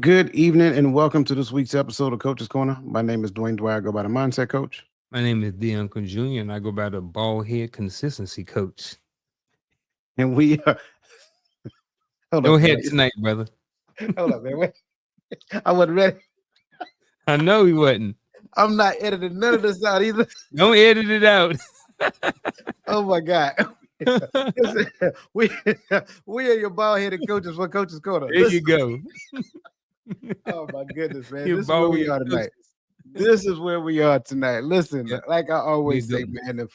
Good evening and welcome to this week's episode of Coach's Corner. My name is Dwayne Dwyer. I go by the Mindset Coach. My name is D Uncle Jr. and I go by the bald head consistency coach. And we hold Go up, man. ahead tonight, brother. Hold up, man. Wait. I wasn't ready. I know he wasn't. I'm not editing none of this out either. Don't edit it out. Oh my God. we we are your bald-headed coaches for Coach's Corner. There you go. Oh my goodness, man. Your This is where bald we head are coach. tonight. This is where we are tonight. Listen, Yep. like I always say, doing? man,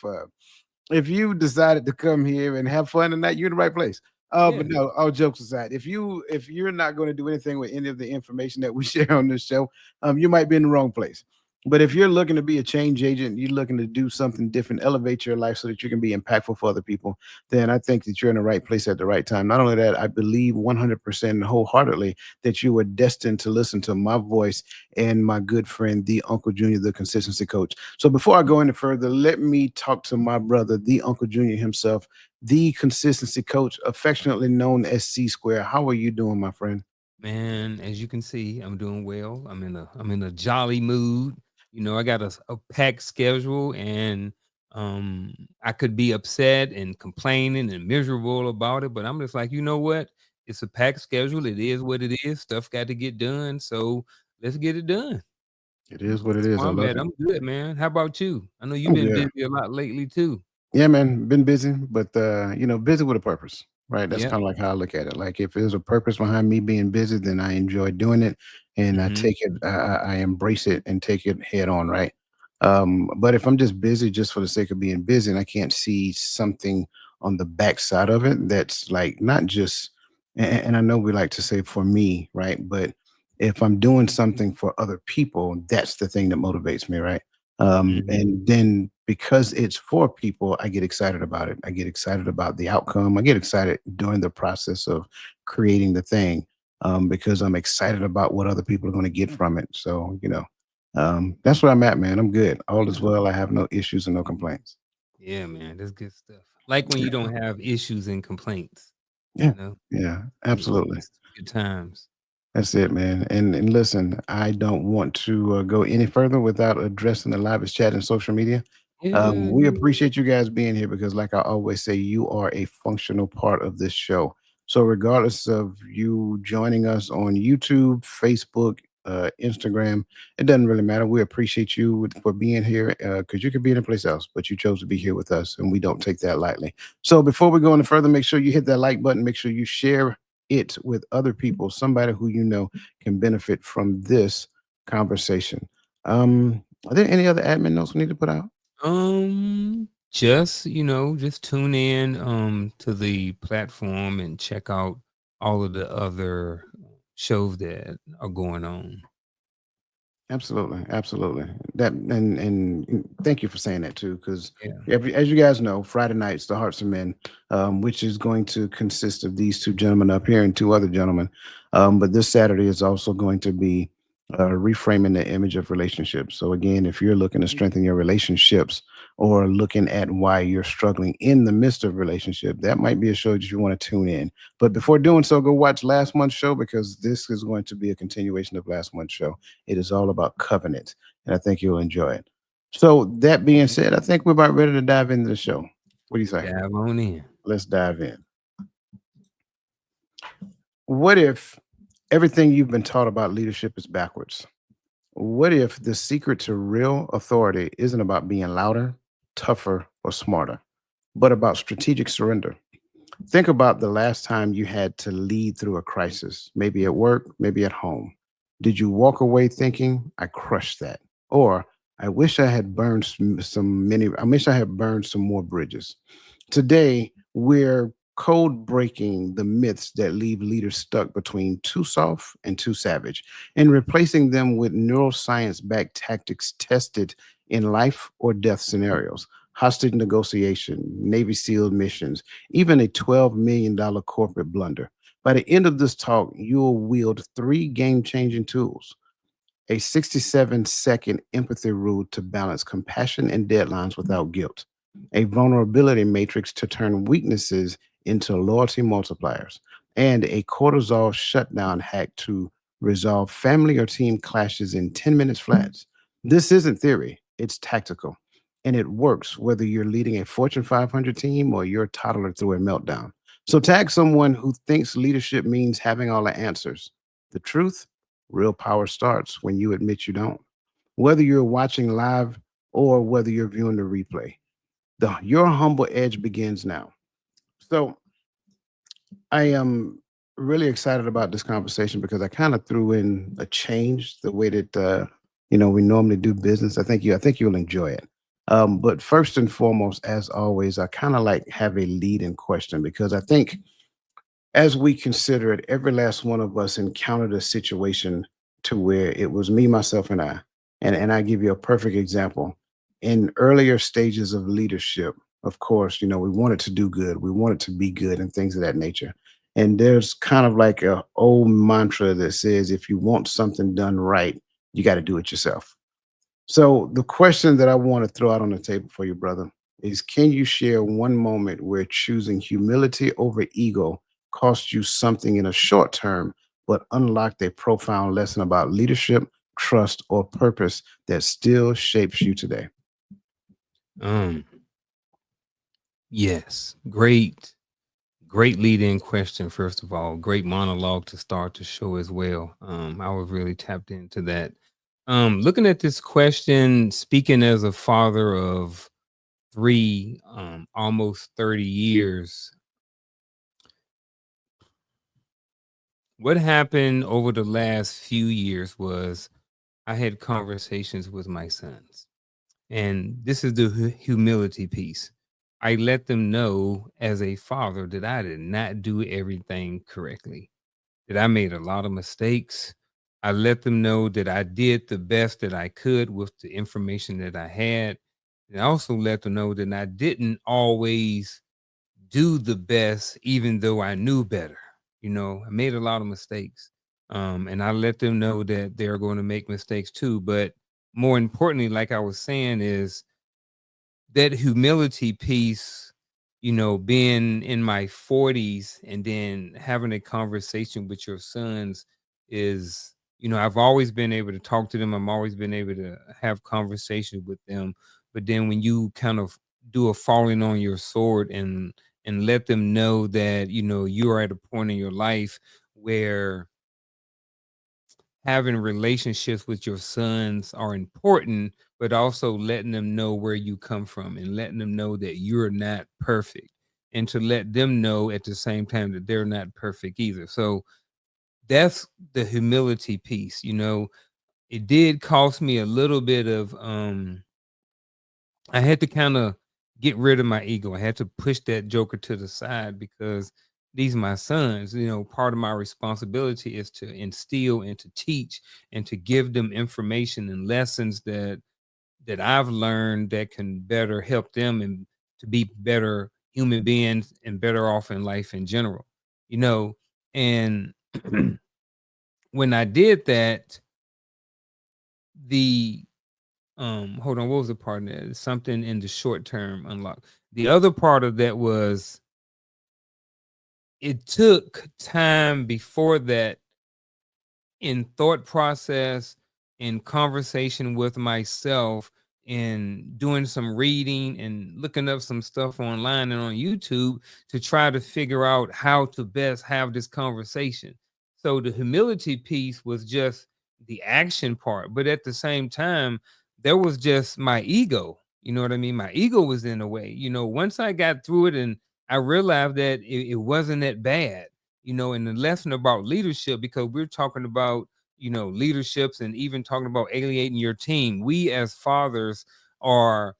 if you decided to come here and have fun tonight, you're in the right place. But Yeah. no, all jokes aside, if you're not going to do anything with any of the information that we share on this show, you might be in the wrong place. But if you're looking to be a change agent, you're looking to do something different, elevate your life so that you can be impactful for other people, then I think that you're in the right place at the right time. Not only that, I believe 100% wholeheartedly that you were destined to listen to my voice and my good friend, the Uncle Junior, the consistency coach. So before I go any further, let me talk to my brother, the Uncle Junior himself, the consistency coach, affectionately known as C Square. How are you doing, my friend? Man, as you can see, I'm doing well. I'm in a jolly mood. I got a packed schedule and I could be upset and complaining and miserable about it, but I'm just like, you know what? It's a packed schedule. It is what it is. Stuff got to get done. So let's get it done. It is what it That's is. where I I'm love at. it. I'm good, man. How about you? I know you've I'm been good. busy a lot lately too. Yeah, man, been busy, but busy with a purpose, right? That's Yep. kind of like how I look at it. Like if there's a purpose behind me being busy, then I enjoy doing it, and I Mhm. take it, I embrace it and take it head on, right? But if I'm just busy just for the sake of being busy, and I can't see something on the backside of it, that's like not just, and I know we like to say for me, right? But if I'm doing something for other people, that's the thing that motivates me, right? Mhm. And then because it's for people, I get excited about it. I get excited about the outcome. I get excited during the process of creating the thing because I'm excited about what other people are going to get from it. So, that's where I'm at, man. I'm good. All is Yeah. well. I have no issues and no complaints. Yeah, man. That's good stuff. Like when you Yeah. don't have issues and complaints, Yeah. you know? Yeah. Yeah, Absolutely. it's good times. That's it, man. And listen, I don't want to go any further without addressing the live chat and social media. Yeah. We appreciate you guys being here because, like I always say, you are a functional part of this show. So, regardless of you joining us on YouTube, Facebook, Instagram, it doesn't really matter. We appreciate you for being here because you could be anyplace else, but you chose to be here with us, and we don't take that lightly. So, before we go any further, make sure you hit that like button. Make sure you share it with other people, somebody who you know can benefit from this conversation. Are there any other admin notes we need to put out? Just tune in to the platform and check out all of the other shows that are going on. Absolutely, absolutely. That and thank you for saying that too, because Yeah. as you guys know, Friday nights, the Hearts of Men, which is going to consist of these two gentlemen up here and two other gentlemen. But this Saturday is also going to be reframing the image of relationships. So again, if you're looking to strengthen your relationships or looking at why you're struggling in the midst of relationship, that might be a show that you want to tune in. But before doing so, go watch last month's show because this is going to be a continuation of last month's show. It is all about covenant, and I think you'll enjoy it. So that being said, I think we're about ready to dive into the show. What do you say? Dive on in. Let's dive in. What if everything you've been taught about leadership is backwards? What if the secret to real authority isn't about being louder, tougher, or smarter, but about strategic surrender? Think about the last time you had to lead through a crisis, maybe at work, maybe at home. Did you walk away thinking, I crushed that? Or I wish I had burned I wish I had burned some more bridges. Today, we're code breaking the myths that leave leaders stuck between too soft and too savage and replacing them with neuroscience backed tactics tested in life or death scenarios. Hostage negotiation, Navy SEAL missions, even a $12 million corporate blunder. By the end of this talk, you'll wield three game changing tools: a 67-second empathy rule to balance compassion and deadlines without guilt, a vulnerability matrix to turn weaknesses into loyalty multipliers, and a cortisol shutdown hack to resolve family or team clashes in 10 minutes flats. This isn't theory, it's tactical. And it works whether you're leading a Fortune 500 team or your toddler through a meltdown. So tag someone who thinks leadership means having all the answers. The truth, real power starts when you admit you don't. Whether you're watching live or whether you're viewing the replay, your humble edge begins now. So I am really excited about this conversation because I kind of threw in a change the way that we normally do business. I think you'll enjoy it. But first and foremost, as always, I kind of like have a lead in question because I think as we consider it, every last one of us encountered a situation to where it was me, myself, and I. And I give you a perfect example. In earlier stages of leadership, of course, we wanted to do good, we wanted to be good, and things of that nature. And there's kind of like a old mantra that says, if you want something done right, you got to do it yourself. So the question that I want to throw out on the table for you, brother, is can you share one moment where choosing humility over ego cost you something in a short term, but unlocked a profound lesson about leadership, trust, or purpose that still shapes you today? Um, yes, great lead-in question. First of all, great monologue to start the show as well. I was really tapped into that. Looking at this question, speaking as a father of three, almost 30 years, what happened over the last few years was I had conversations with my sons. And this is the humility piece. I let them know as a father that I did not do everything correctly, that I made a lot of mistakes. I let them know that I did the best that I could with the information that I had. And I also let them know that I didn't always do the best, even though I knew better. I made a lot of mistakes. And I let them know that they're going to make mistakes too. But more importantly, like I was saying, is that humility piece, being in my 40s and then having a conversation with your sons is, I've always been able to talk to them. I've always been able to have conversations with them. But then when you kind of do a falling on your sword and let them know that, you are at a point in your life where having relationships with your sons are important, but also letting them know where you come from and letting them know that you're not perfect and to let them know at the same time that they're not perfect either. So that's the humility piece. It did cost me a little bit of I had to kind of get rid of my ego. I had to push that joker to the side because these are my sons. Part of my responsibility is to instill and to teach and to give them information and lessons that I've learned that can better help them and to be better human beings and better off in life in general. You know, and when I did that, the hold on, what was the part of that? Something in the short term unlock. The other part of that was it took time before that in thought process, in conversation with myself, in doing some reading and looking up some stuff online and on YouTube to try to figure out how to best have this conversation. So the humility piece was just the action part, but at the same time, there was just my ego. You know what I mean? My ego was in the way. Once I got through it and I realized that it wasn't that bad, and the lesson about leadership, because we're talking about, leaderships and even talking about alienating your team. We as fathers are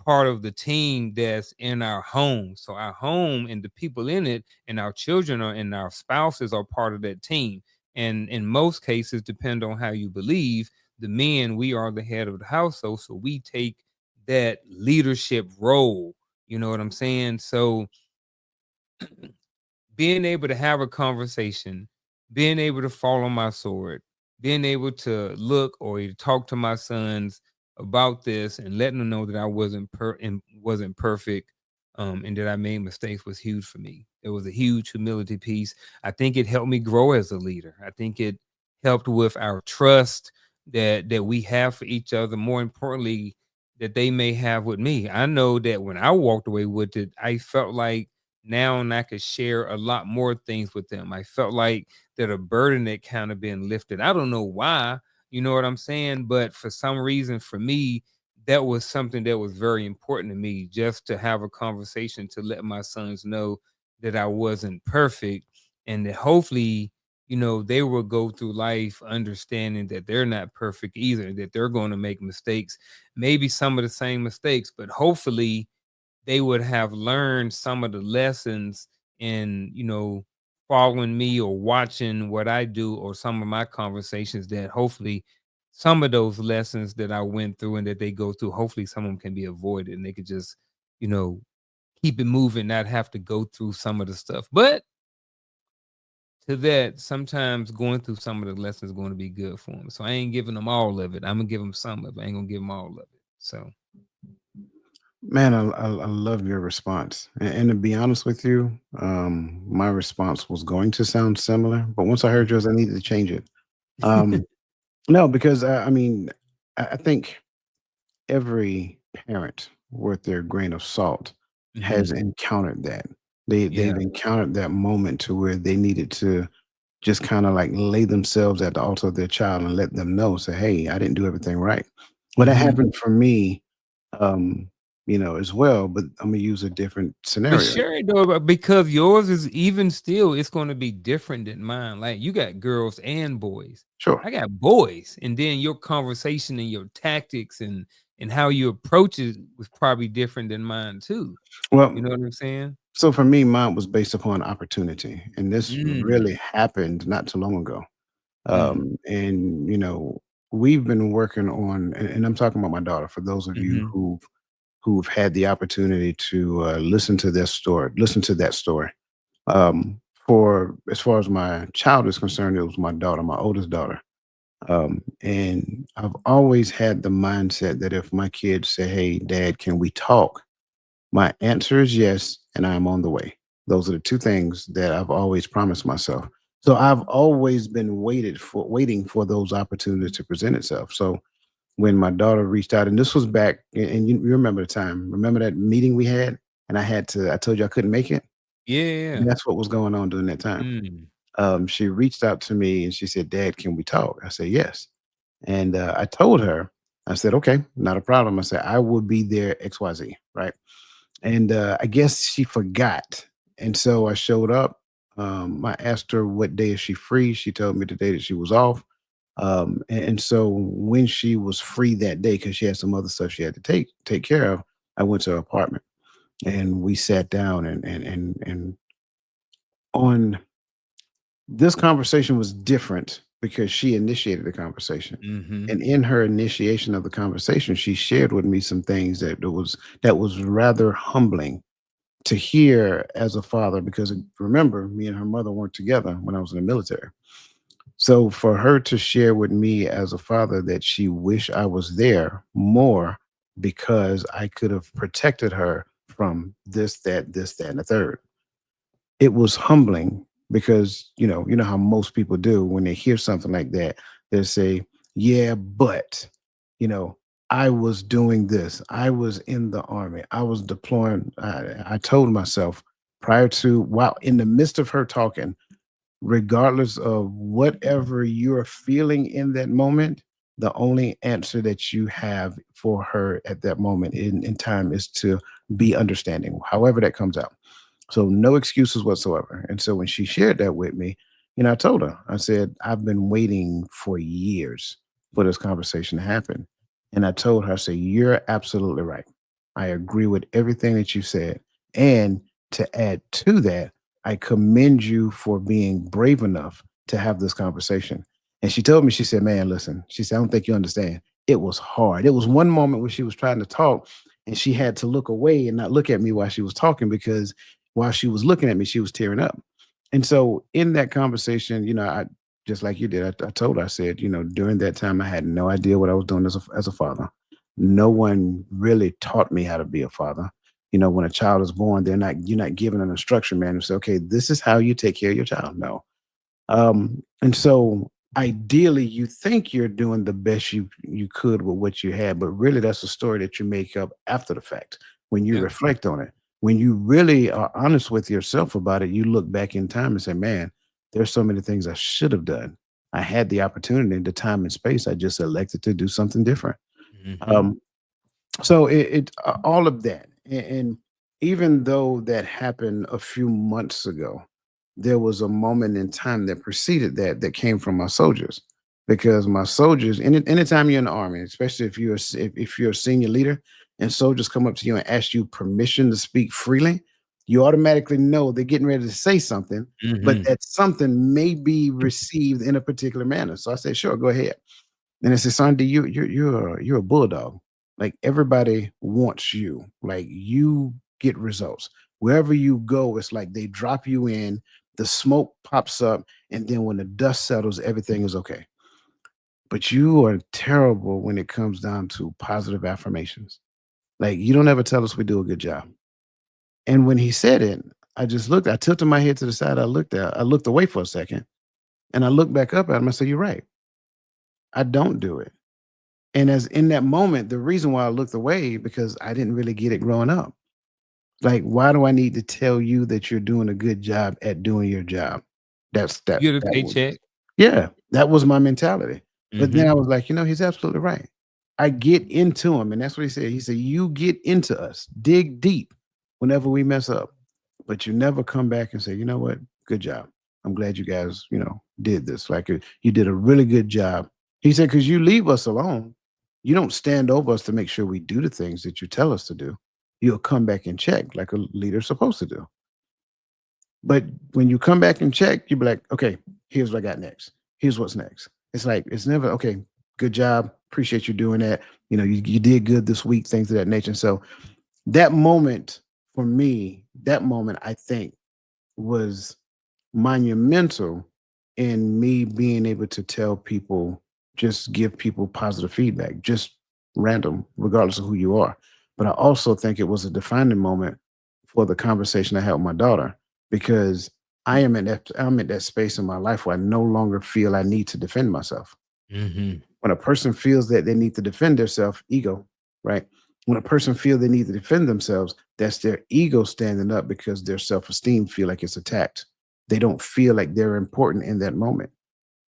part of the team that's in our home. So our home and the people in it and our children and our spouses are part of that team. And in most cases, depend on how you believe, the men, we are the head of the household. So we take that leadership role. You know what I'm saying? So being able to have a conversation, being able to fall on my sword, being able to look or talk to my sons about this and letting them know that I wasn't perfect, and that I made mistakes was huge for me. It was a huge humility piece. I think it helped me grow as a leader. I think it helped with our trust that we have for each other. More importantly, that they may have with me. I know that when I walked away with it, I felt like now and I could share a lot more things with them. I felt like that a burden that kind of been lifted. I don't know why, you know what I'm saying? But for some reason, for me, that was something that was very important to me, just to have a conversation to let my sons know that I wasn't perfect, and that hopefully, they will go through life understanding that they're not perfect either, that they're going to make mistakes, maybe some of the same mistakes, but hopefully they would have learned some of the lessons in, following me or watching what I do or some of my conversations, that hopefully some of those lessons that I went through and that they go through, hopefully some of them can be avoided and they could just, you know, keep it moving, not have to go through some of the stuff. But to that, sometimes going through some of the lessons is going to be good for them. So I ain't giving them all of it. I'm gonna give them some of it. I ain't gonna give them all of it. So Man, I love your response. And to be honest with you, my response was going to sound similar, but once I heard yours, I needed to change it. Um, no, because I mean, I think every parent worth their grain of salt has Mhm. encountered that. They've Yeah. encountered that moment to where they needed to just kind of like lay themselves at the altar of their child and let them know, say, "Hey, I didn't do everything right." Well, that Mhm. happened for me, um, as well. But I'm gonna use a different But scenario. share it though, because yours is even still, it's gonna be different than mine. Like you got girls and boys. Sure. I got boys, and then your conversation and your tactics and how you approach it was probably different than mine too. You Well, know what I'm saying? so for me, mine was based upon opportunity, and this Mm. really happened not too long ago. Mm. And we've been working on, and I'm talking about my daughter. For those of you Mhm. who've had the opportunity to listen to that story. For as far as my child is concerned, it was my daughter, my oldest daughter. And I've always had the mindset that if my kids say, "Hey, Dad, can we talk?" My answer is yes, and I'm on the way. Those are the two things that I've always promised myself. So I've always been waiting for those opportunities to present itself. So when my daughter reached out, and this was back, and you remember the time. Remember that meeting we had, and I told you I couldn't make it. Yeah. That's what was going on during that time. Mm. She reached out to me and she said, "Dad, can we talk?" I said, "Yes." And I told her, I said, "Okay, not a problem." I said, "I will be there XYZ, right?" And I guess she forgot. And so I showed up. I asked her what day is she free. She told me the day that she was off. And so when she was free that day, because she had some other stuff she had to take care of, I went to her apartment and we sat down and on this conversation was different because she initiated the conversation. Mhm. And in her initiation of the conversation, she shared with me some things that was rather humbling to hear as a father, because remember, me and her mother weren't together when I was in the military. So for her to share with me as a father that she wished I was there more because I could have protected her from this, that, and the third. It was humbling because, you know how most people do when they hear something like that. They say, "Yeah, but, you know, I was doing this. I was in the army. I was deploying." I told myself prior to, while in the midst of her talking, regardless of whatever you're feeling in that moment, the only answer that you have for her at that moment in time is to be understanding, however that comes out. So no excuses whatsoever. And so when she shared that with me, I told her, I said, "I've been waiting for years for this conversation to happen." And I told her, I said, "You're absolutely right. I agree with everything that you said. And to add to that, I commend you for being brave enough to have this conversation." And she told me, she said, "Man, listen," she said, "I don't think you understand. It was hard." It was one moment when she was trying to talk and she had to look away and not look at me while she was talking, because while she was looking at me, she was tearing up. And so in that conversation, I just like you did, I told her, I said, during that time, I had no idea what I was doing as a father. No one really taught me how to be a father. When a child is born, you're not given an instruction manual. Say, "Okay, this is how you take care of your child." No. And so ideally you think you're doing the best you could with what you had, but really that's a story that you make up after the fact when you Yeah. reflect on it. When you really are honest with yourself about it, you look back in time and say, man, there's so many things I should have done. I had the opportunity, the time and space. I just elected to do something different. Hmm. Um, so all of that, and even though that happened a few months ago, there was a moment in time that preceded that came from my soldiers, because my soldiers, anytime you're in the army, especially if you're a senior leader, and soldiers come up to you and ask you permission to speak freely, you automatically know they're getting ready to say something, but Hmm. that something may be received in a particular manner. So I said, sure, go ahead. And I said, Sandy, you're a bulldog. Like everybody wants you. Like you get results. Wherever you go, it's like they drop you in, the smoke pops up, and then when the dust settles, everything is okay. But you are terrible when it comes down to positive affirmations. Like you don't ever tell us we do a good job. And when he said it, I tilted my head to the side, I looked away for a second, and I looked back up at him. I said, you're right. I don't do it. And as in that moment, the reason why I looked away because I didn't really get it growing up. Like, why do I need to tell you that you're doing a good job at doing your job? That's that You get a that was paycheck. yeah, that was my mentality. But then Hmm. I was like, he's absolutely right. I get into him, and that's what he said. He said, "You get into us, dig deep whenever we mess up, but you never come back and say, you know what? Good job. I'm glad you guys, did this. Like you did a really good job." He said, "Because you leave us alone. You don't stand over us to make sure we do the things that you tell us to do. You'll come back and check like a leader's supposed to do. But when you come back and check, you be like, okay, here's what I got next. Here's what's next." It's like, it's never, okay, good job. Appreciate you doing that. You did good this week, things of that nature. So that moment for me, that moment, I think, was monumental in me being able to tell people, just give people positive feedback, just random, regardless of who you are. But I also think it was a defining moment for the conversation I had with my daughter, because I'm at that space in my life where I no longer feel I need to defend myself. Hmm. When a person feels that they need to defend themselves, ego, right? When a person feels they need to defend themselves, that's their ego standing up because their self-esteem feel like it's attacked. They don't feel like they're important in that moment.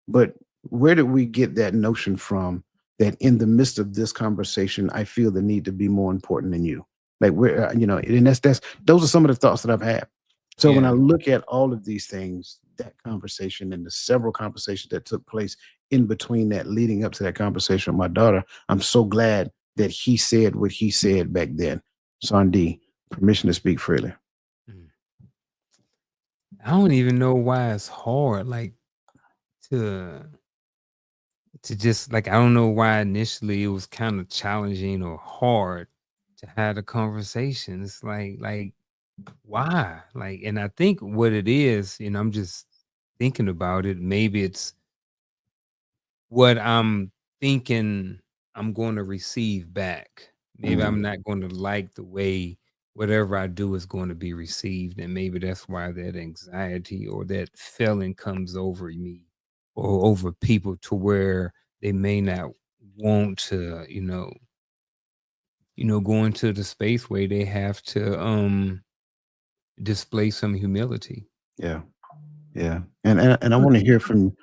But where did we get that notion from, that in the midst of this conversation, I feel the need to be more important than you? Like and that's those are some of the thoughts that I've had. So when I Yeah. look at all of these things, that conversation and the several conversations that took place in between that, leading up to that conversation with my daughter, I'm so glad that he said what he said back then. Sandi, permission to speak freely. Mm. I don't even know why it's hard, like to just like I don't know why initially it was kind of challenging or hard to have a conversation. It's like why? Like, and I think what it is, I'm just thinking about it. Maybe it's what I'm thinking I'm going to receive back. Maybe Mm, I'm not going to like the way whatever I do is going to be received. And maybe that's why that anxiety or that feeling comes over me or over people to where they may not want to, go into the space where they have to display some humility. yeah, yeah. And I want to hear from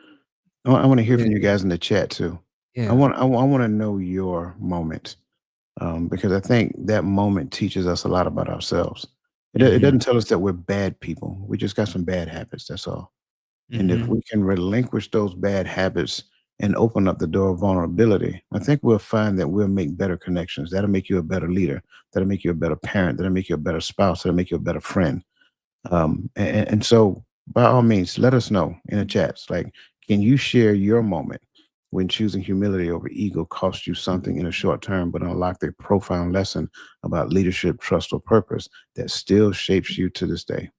I want to hear Yeah. from you guys in the chat too. Yeah. I want to know your moment, because I think that moment teaches us a lot about ourselves. It Mhm. doesn't tell us that we're bad people. We just got some bad habits. That's all. And if Mhm. we can relinquish those bad habits and open up the door of vulnerability, I think we'll find that we'll make better connections. That'll make you a better leader. That'll make you a better parent. That'll make you a better spouse. That'll make you a better friend. And so, by all means, let us know in the chats. Like, can you share your moment when choosing humility over ego cost you something in the short term, but unlocked a profound lesson about leadership, trust, or purpose that still shapes you to this day?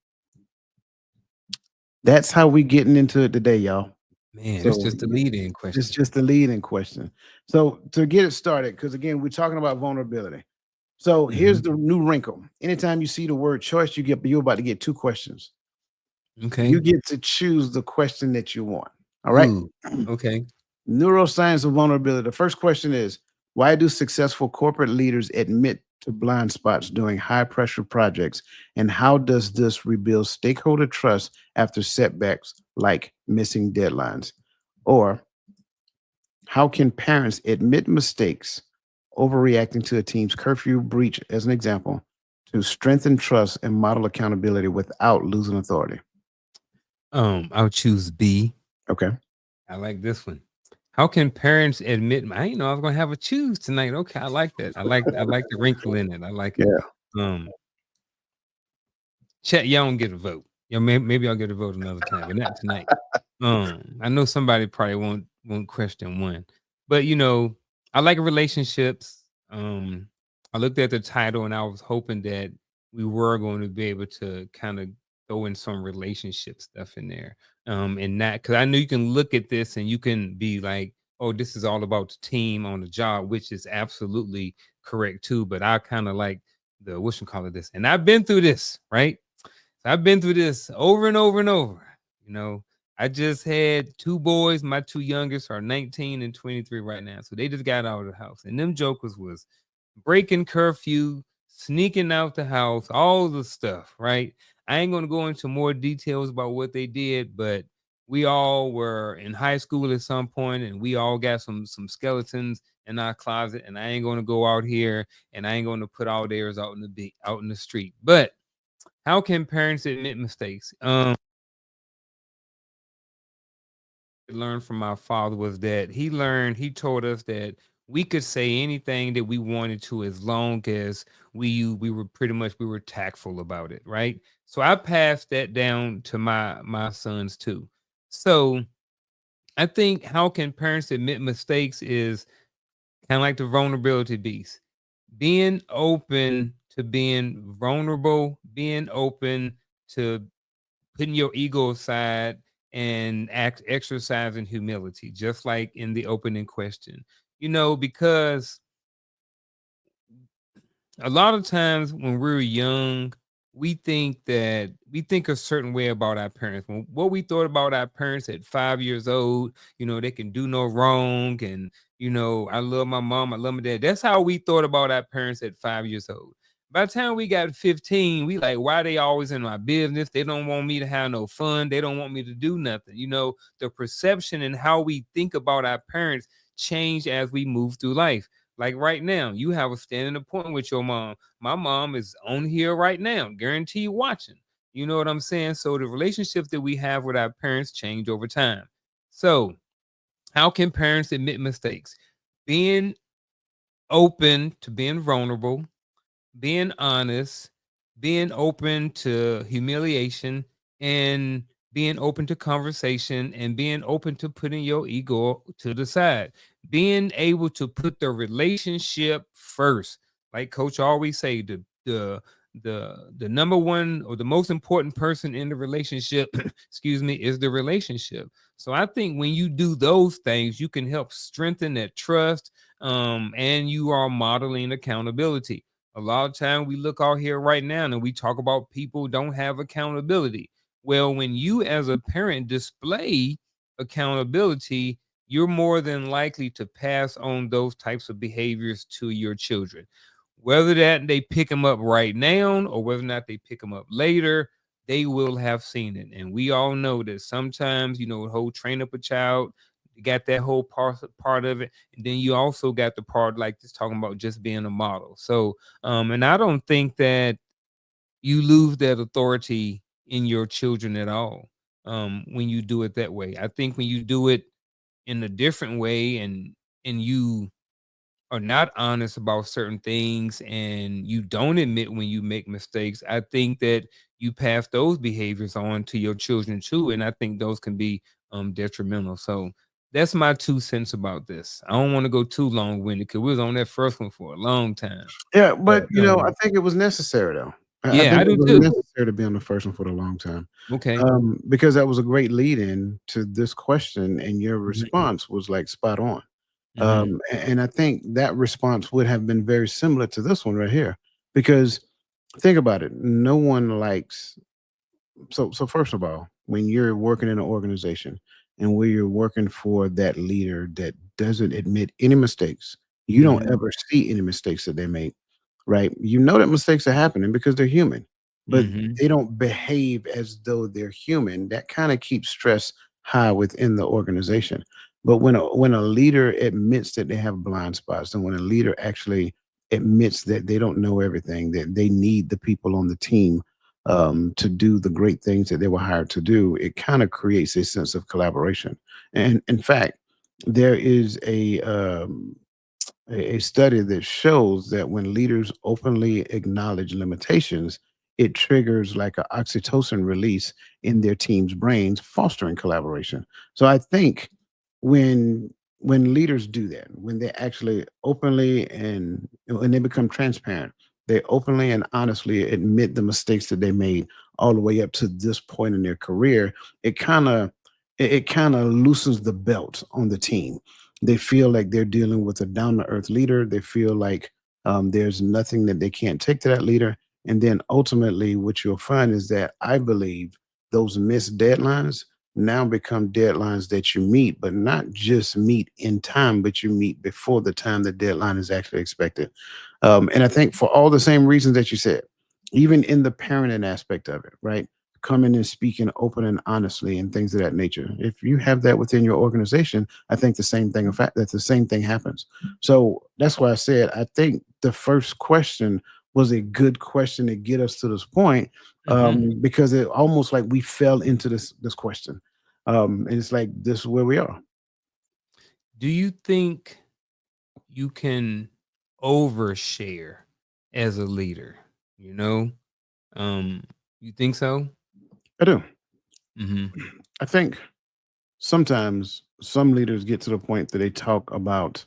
That's how we getting into it today, y'all. Man, it's So just a lead-in it's question. just the leading question. So to get it started, because again, we're talking about vulnerability. So here's Mhm. the new wrinkle. Anytime you see the word choice, you're about to get two questions. Okay. You get to choose the question that you want. All right. Ooh, okay. Neuroscience of vulnerability. The first question is, why do successful corporate leaders admit to blind spots during high pressure projects? And how does this rebuild stakeholder trust after setbacks like missing deadlines? Or how can parents admit mistakes, overreacting to a team's curfew breach, as an example, to strengthen trust and model accountability without losing authority? I'll choose B. Okay. I like this one. How can parents admit? I didn't know I was gonna have a choose tonight. Okay, I like that. I like the wrinkle in it. I like it. Yeah. Um, Chat, y'all don't get a vote. Yeah, maybe I'll get a vote another time, but not tonight. I know somebody probably won't question one, but I like relationships. I looked at the title and I was hoping that we were going to be able to kind of throw in some relationship stuff in there. And not because I know you can look at this and you can be like, oh, this is all about the team on the job, which is absolutely correct too. But I kind of like the what you call it this, and I've been through this, right? I've been through this over and over and over. You know, I just had two boys. My two youngest are 19 and 23 right now. So they just got out of the house. And them jokers was breaking curfew, sneaking out the house, all the stuff, right? I ain't going to go into more details about what they did, but we all were in high school at some point and we all got some skeletons in our closet. And I ain't going to go out here and I ain't going to put all theirs out in the street. But how can parents admit mistakes? Learned from my father was that he told us that we could say anything that we wanted to as long as we were tactful about it, right? So I passed that down to my sons too. So I think how can parents admit mistakes is kind of like the vulnerability piece. Being open to being vulnerable, being open to putting your ego aside and exercising humility, just like in the opening question. Because a lot of times when we're young, we think a certain way about our parents. What we thought about our parents at 5 years old, they can do no wrong, and I love my mom, I love my dad. That's how we thought about our parents at 5 years old. By the time we got 15, we like, why they always in my business? They don't want me to have no fun. They don't want me to do nothing. The perception and how we think about our parents change as we move through life. Like right now, you have a standing appointment with your mom. My mom is on here right now, guarantee watching. You know what I'm saying? So the relationships that we have with our parents change over time. So, how can parents admit mistakes? Being open to being vulnerable, being honest, being open to humiliation, and being open to conversation, and being open to putting your ego to the side. Being able to put the relationship first. Like coach always say, the number one or the most important person in the relationship, excuse me, is the relationship. So I think when you do those things, you can help strengthen that trust, and you are modeling accountability. A lot of time we look out here right now and we talk about people don't have accountability. Well, when you as a parent display accountability, you're more than likely to pass on those types of behaviors to your children. Whether that they pick them up right now or whether or not they pick them up later, they will have seen it. And we all know that sometimes, the whole train up a child, you got that whole part of it. And then you also got the part like just talking about just being a model. So and I don't think that you lose that authority in your children at all when you do it that way. I think when you do it in a different way and you are not honest about certain things and you don't admit when you make mistakes, I think that you pass those behaviors on to your children too. And I think those can be detrimental. So that's my 2 cents about this. I don't want to go too long winded because we was on that first one for a long time. Yeah, But but I think it was necessary though. I yeah, think I it do was too. necessary to be on the first one for the long time. Okay. Because that was a great lead in to this question, and your Mhm, response was like spot on. mhm. And I think that response would have been very similar to this one right here. Because think about it, no one likes so first of all, when you're working in an organization, and where you're working for that leader that doesn't admit any mistakes, you don't Mhm. ever see any mistakes that they make, right? You know that mistakes are happening because they're human, but Mhm. they don't behave as though they're human. That kind of keeps stress high within the organization. But when a leader admits that they have blind spots, and when a leader actually admits that they don't know everything, that they need the people on the team to do the great things that they were hired to do, it kind of creates a sense of collaboration. And in fact, there is a study that shows that when leaders openly acknowledge limitations, it triggers like an oxytocin release in their team's brains, fostering collaboration. So I think when when leaders do that, when they actually openly and when they become transparent, they openly and honestly admit the mistakes that they made all the way up to this point in their career, it kind of it kind of loosens the belt on the team. They feel like they're dealing with a down to earth leader. They feel like there's nothing that they can't take to that leader. And then ultimately, what you'll find is that I believe those missed deadlines now become deadlines that you meet, but not just meet in time, but you meet before the time the deadline is actually expected. And I think for all the same reasons that you said, even in the parenting aspect of it, right? Coming and speaking open and honestly and things of that nature. If you have that within your organization, I think the same thing, in fact, that the same thing happens. So that's why I said I think the first question was a good question to get us to this point, Mhm. because it almost like we fell into this question, and it's like this is where we are. Do you think you can overshare as a leader? You know? Um, you think so? I do. Mhm. I think sometimes some leaders get to the point that they talk about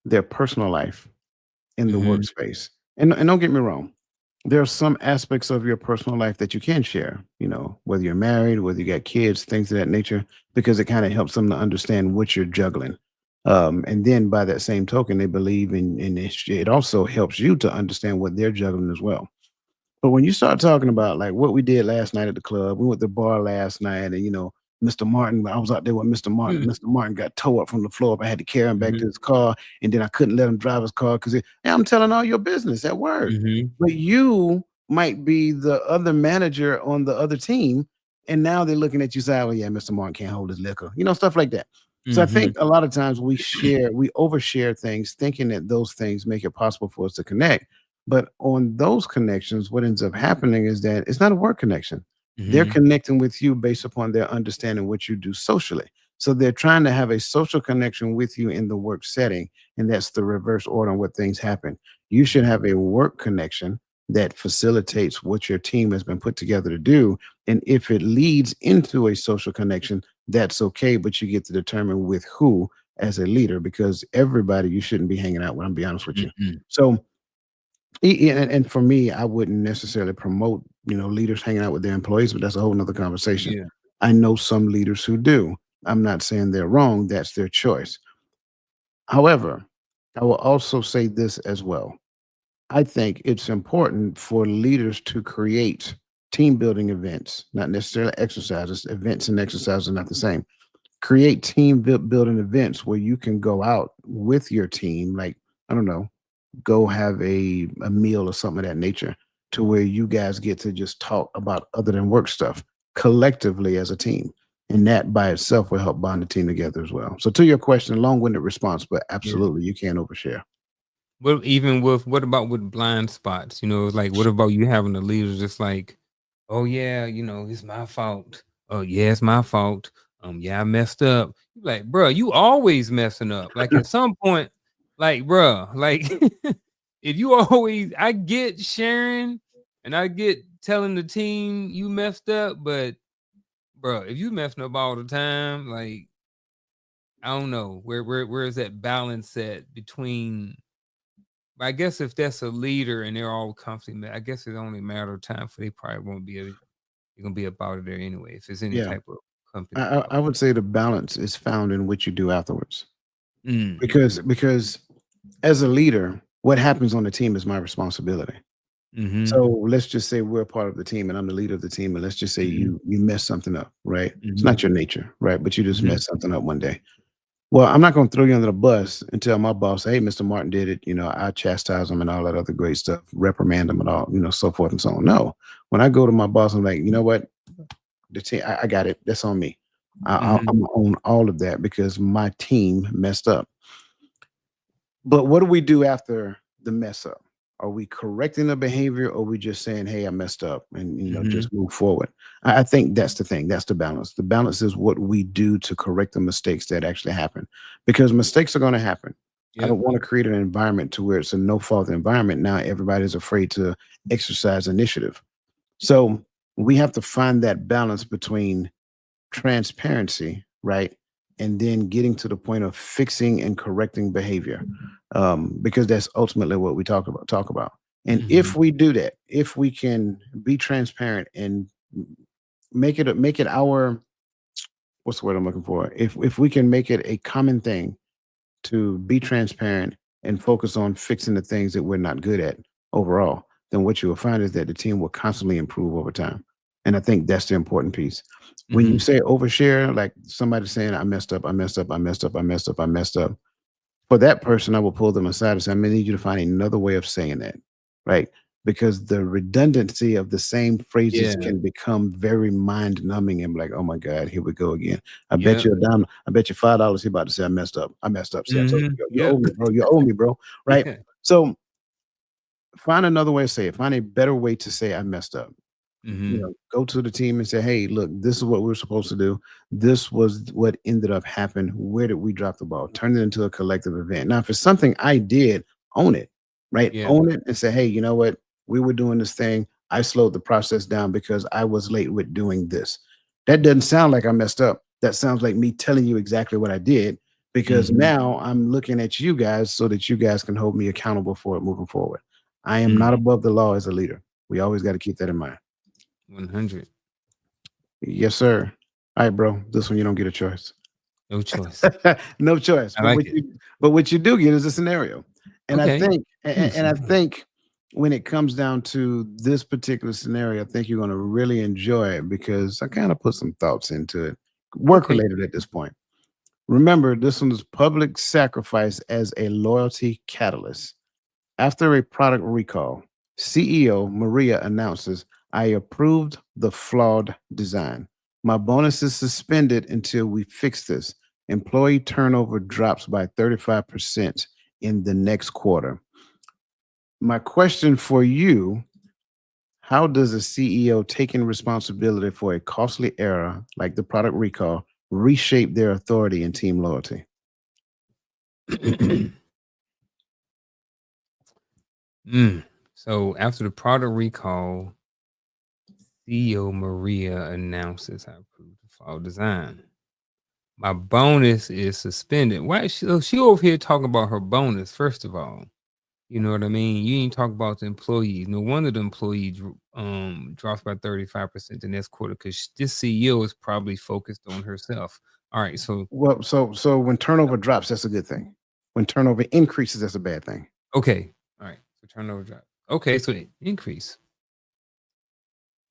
their personal life in the Mhm. workspace. And don't get me wrong, there are some aspects of your personal life that you can share, whether you're married, whether you got kids, things of that nature, because it kind of helps them to understand what you're juggling. And then by that same token, they believe in it also helps you to understand what they're juggling as well. But when you start talking about like what we did last night at the club, we went to the bar last night, and Mr. Martin, I was out there with Mr. Martin. Mhm. Mr. Martin got towed up from the floor up. I had to carry him back to Mhm. his car, and then I couldn't let him drive his car because I'm telling all your business at work. Mhm. But you might be the other manager on the other team, and now they're looking at you say, "Oh yeah, Mr. Martin can't hold his liquor," stuff like that. So I Mhm. think a lot of times we overshare things, thinking that those things make it possible for us to connect. But on those connections, what ends up happening is that it's not a work connection. They're Mhm. connecting with you based upon their understanding what you do socially. So they're trying to have a social connection with you in the work setting. And that's the reverse order on what things happen. You should Mhm. have a work connection that facilitates what your team has been put together to do. And if it leads into a social connection, that's okay. But you get to determine with who as a leader, because everybody you shouldn't be hanging out with. I'm be honest with you. Mhm. So and for me, I wouldn't necessarily promote, leaders hanging out with their employees, but that's a whole nother conversation. Yeah. I know some leaders who do. I'm not saying they're wrong. That's their choice. However, I will also say this as well. I think it's important for leaders to create team building events, not necessarily exercises. Events and exercises are not the same. Create building events where you can go out with your team, like, I don't know, go have a meal or something of that nature, to where you guys get to just talk about other than work stuff collectively as a team. And that by itself will help bond the team together as well. So to your question, long-winded response, but Yeah. absolutely you can't overshare. What about with blind spots? It's like, what about you having a leader just like, oh yeah, it's my fault. Oh yeah, it's my fault. Yeah, I messed up. You like, bro, you always messing up. Like at some point, like, bro, like if you always, I get sharing and I get telling the team you messed up, but bro, if you messing up all the time, like I don't know where is that balance set between. I guess if that's a leader and they're all comfortable, I guess it's only a matter of time for they probably won't be they're gonna be about it there anyway. If it's any Yeah. type of company I would say the balance is found in what you do afterwards. Mm, Because as a leader, what happens on the team is my responsibility. Mhm. So let's just say we're a part of the team and I'm the leader of the team. And let's just say Mhm. you mess something up, right? It's not Mhm. your nature, right? But you just Mhm. mess something up one day. Well, I'm not going to throw you under the bus and tell my boss, hey, Mr. Martin did it. I chastise him and all that other great stuff, reprimand him and all, so forth and so on. No, when I go to my boss, I'm like, you know what? The team, I got it. That's on me. I'm Mhm. gonna own all of that because my team messed up. But what do we do after the mess up? Are we correcting the behavior or are we just saying, hey, I messed up and Mhm. just move forward? I think that's the thing. That's the balance. The balance is what we do to correct the mistakes that actually happen. Because mistakes are going to happen. I Yep. don't want to create an environment to where it's a no fault environment. Now everybody's afraid to exercise initiative. So we have to find that balance between transparency, right? And then getting to the point of fixing and correcting behavior, because that's ultimately what we talk about. And if Mhm. we do that, if we can be transparent and make it our what's the word I'm looking for? If we can make it a common thing to be transparent and focus on fixing the things that we're not good at overall, then what you will find is that the team will constantly improve over time. And I think that's the important piece. When you Mhm. say overshare, like somebody saying, I messed up, I messed up, I messed up, I messed up, I messed up, for that person, I will pull them aside and say, I'm gonna need you to find another way of saying that, right? Because the redundancy of the same phrases Yeah. can become very mind numbing and be like, oh my God, here we go again. Yep. I bet you $5 he about to say I messed up. I messed up. See, I told Mhm. you, you Yep. owe me, bro. You owe me, bro. Right. Yeah. So find another way to say it. Find a better way to say I messed up. Mhm. Go to the team and say, "Hey, look, this is what we're supposed to do. This was what ended up happening. Where did we drop the ball? Turn it into a collective event." Now, if it's something I did, own it, right? Yeah. Own it and say, "Hey, you know what? We were doing this thing. I slowed the process down because I was late with doing this." That doesn't sound like I messed up. That sounds like me telling you exactly what I did because Mhm. now I'm looking at you guys so that you guys can hold me accountable for it moving forward. I am not Mhm. above the law as a leader. We always got to keep that in mind. 100. Yes, sir. All right, bro. This one you don't get a choice. No choice. No choice. I like it. But what you do get is a scenario. And I Okay. think and I think when it comes down to this particular scenario, I think you're gonna really enjoy it because I kind of put some thoughts into it. Work Okay. related at this point. Remember, this one is public sacrifice as a loyalty catalyst. After a product recall, CEO Maria announces, I approved the flawed design. My bonus is suspended until we fix this. Employee turnover drops by 35% in the next quarter. My question for you, how does a CEO taking responsibility for a costly error like the product recall reshape their authority and team loyalty? Mm. So after the product recall, CEO Maria announces I approved the fall design. My bonus is suspended. Why is she over here talking about her bonus, first of all? You know what I mean? You ain't talk about the employees. No wonder the employees drops by 35% the next quarter because this CEO is probably focused on herself. All right, so Well, so when turnover drops, that's a good thing. When turnover increases, that's a bad thing. okay. All right. So turnover drop. Okay, so it increase.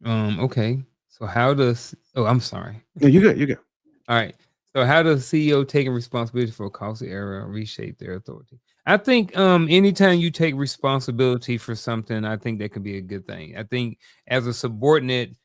Okay. So how does I'm sorry. No, you good. You good. All right. So how does CEO taking responsibility for a costly error reshape their authority? I think anytime you take responsibility for something, I think that could be a good thing. I think as a subordinate,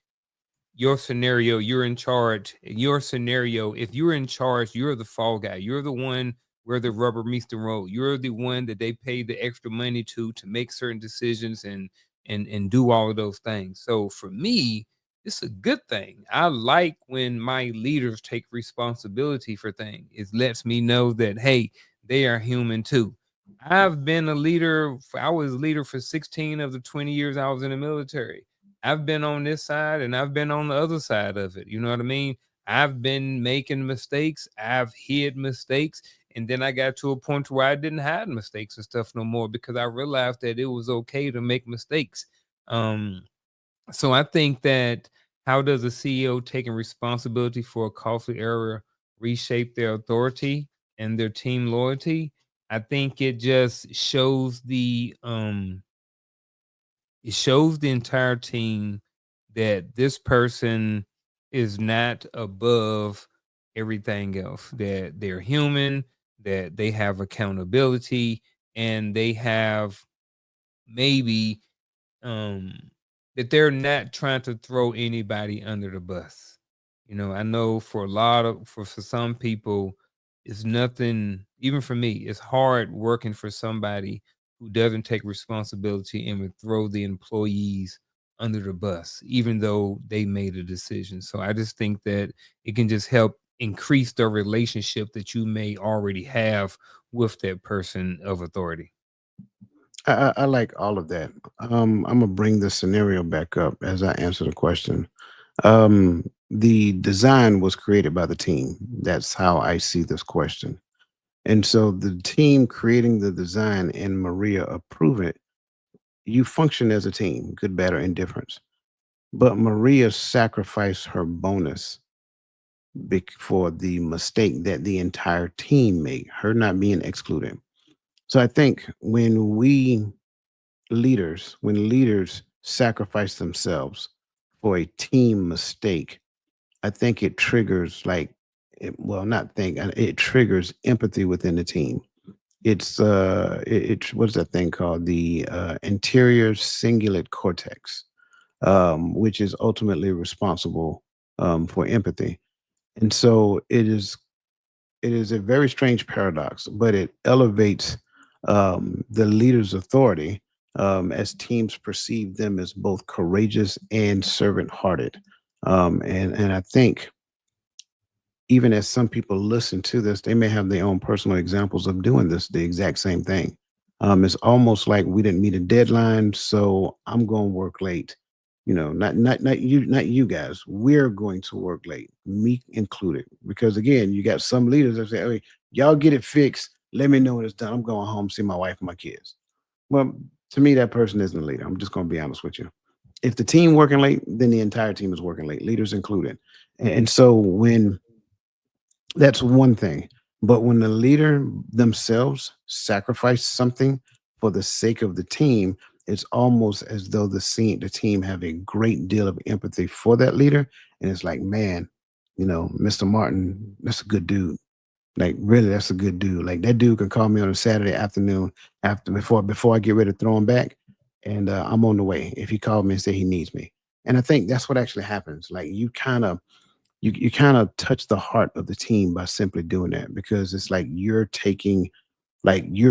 your scenario, you're in charge. Your scenario, if you're in charge, you're the fall guy. You're the one where the rubber meets the road. You're the one that they pay the extra money to make certain decisions and do all of those things. So for me, it's a good thing. I like when my leaders take responsibility for things. It lets me know that hey, they are human too. I've been a leader. I was a leader for 16 of the 20 years I was in the military. I've been on this side and I've been on the other side of it. You know what I mean? I've been making mistakes. I've hid mistakes. And then I got to a point where I didn't hide mistakes and stuff no more because I realized that it was okay to make mistakes. Um, so I think that how does a CEO taking responsibility for a costly error reshape their authority and their team loyalty? I think it just shows It shows the entire team that this person is not above everything else, that they're human, that they have accountability, and they have maybe um that they're not trying to throw anybody under the bus. I know for a lot of for some people, it's nothing, even for me, it's hard working for somebody who doesn't take responsibility and would throw the employees under the bus, even though they made a decision. So I just think that it can just help increase the relationship that you may already have with that person of authority. I like all of that. I'm gonna bring the scenario back up as I answer the question. The design was created by the team. That's how I see this question. And so the team creating the design and Maria approve it, you function as a team, good, bad, or indifference. But Maria sacrificed her bonus for the mistake that the entire team made, her not being excluded. So I think when leaders sacrifice themselves for a team mistake, I think it triggers well, not think, it triggers empathy within the team. What is that thing called? The anterior cingulate cortex, which is ultimately responsible for empathy. And so it is a very strange paradox, but it elevates the leader's authority as teams perceive them as both courageous and servant-hearted. And I think even as some people listen to this, they may have their own personal examples of doing this, the exact same thing. It's almost like we didn't meet a deadline, so I'm going to work late. Not you guys. We're going to work late, me included, because again, you got some leaders that say, "Hey, y'all get it fixed. Let me know when it's done. I'm going home, see my wife and my kids." Well, to me, that person isn't a leader. I'm just going to be honest with you. If the team working late, then the entire team is working late, leaders included. And so when that's one thing. But when the leader themselves sacrifice something for the sake of the team, it's almost as though the team have a great deal of empathy for that leader. And it's like, man, Mr. Martin, that's a good dude. Like, really, that's a good dude. Like that dude can call me on a Saturday afternoon before I get ready to throw him back. And I'm on the way if he called me and said he needs me. And I think that's what actually happens. Like you kind of touch the heart of the team by simply doing that, because it's like you're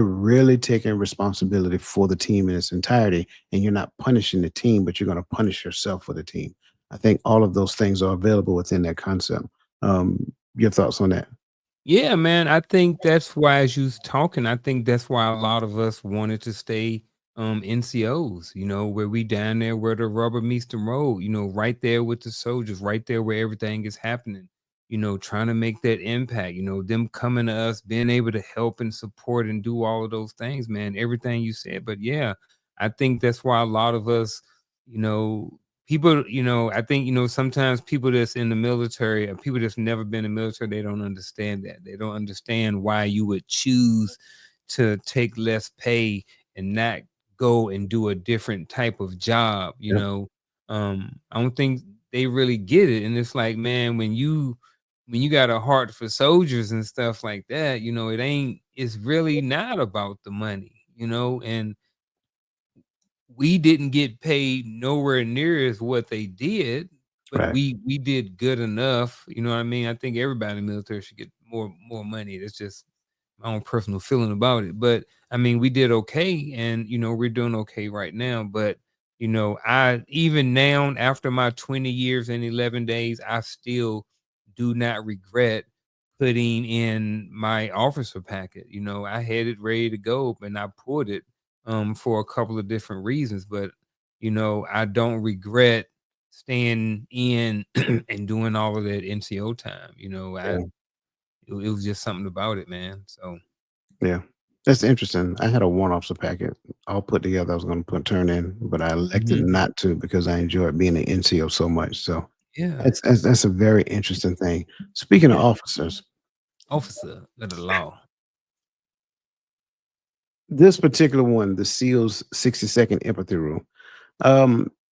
really taking responsibility for the team in its entirety, and you're not punishing the team, but you're going to punish yourself for the team. I think all of those things are available within that concept. Your thoughts on that? Yeah, man. I think that's why, as you was talking, I think that's why a lot of us wanted to stay NCOs, where we down there where the rubber meets the road, right there with the soldiers, right there where everything is happening, trying to make that impact, them coming to us, being able to help and support and do all of those things, man. Everything you said. But yeah, I think that's why a lot of us, you know, people, I think, sometimes people that's in the military, or people that's never been in the military, they don't understand that. They don't understand why you would choose to take less pay and not go and do a different type of job, Yeah. I don't think they really get it. And it's like, man, when you got a heart for soldiers and stuff like that, it's really not about the money, and we didn't get paid nowhere near as what they did, but Right. we did good enough. You know what I mean? I think everybody in the military should get more money. That's just my own personal feeling about it. But I mean, we did okay, and we're doing okay right now. But I even now, after my 20 years and 11 days, I still do not regret putting in my officer packet. I had it ready to go and I pulled it for a couple of different reasons, but I don't regret staying in and doing all of that NCO time. Yeah. It was just something about it, man. So Yeah. That's interesting. I had a one officer packet all put together. I was going to turn in, but I elected mhm. not to because I enjoyed being an NCO so much. So Yeah, that's a very interesting thing. Speaking of yeah, officers, officer of the law. this particular one, the SEALs 60-second empathy rule.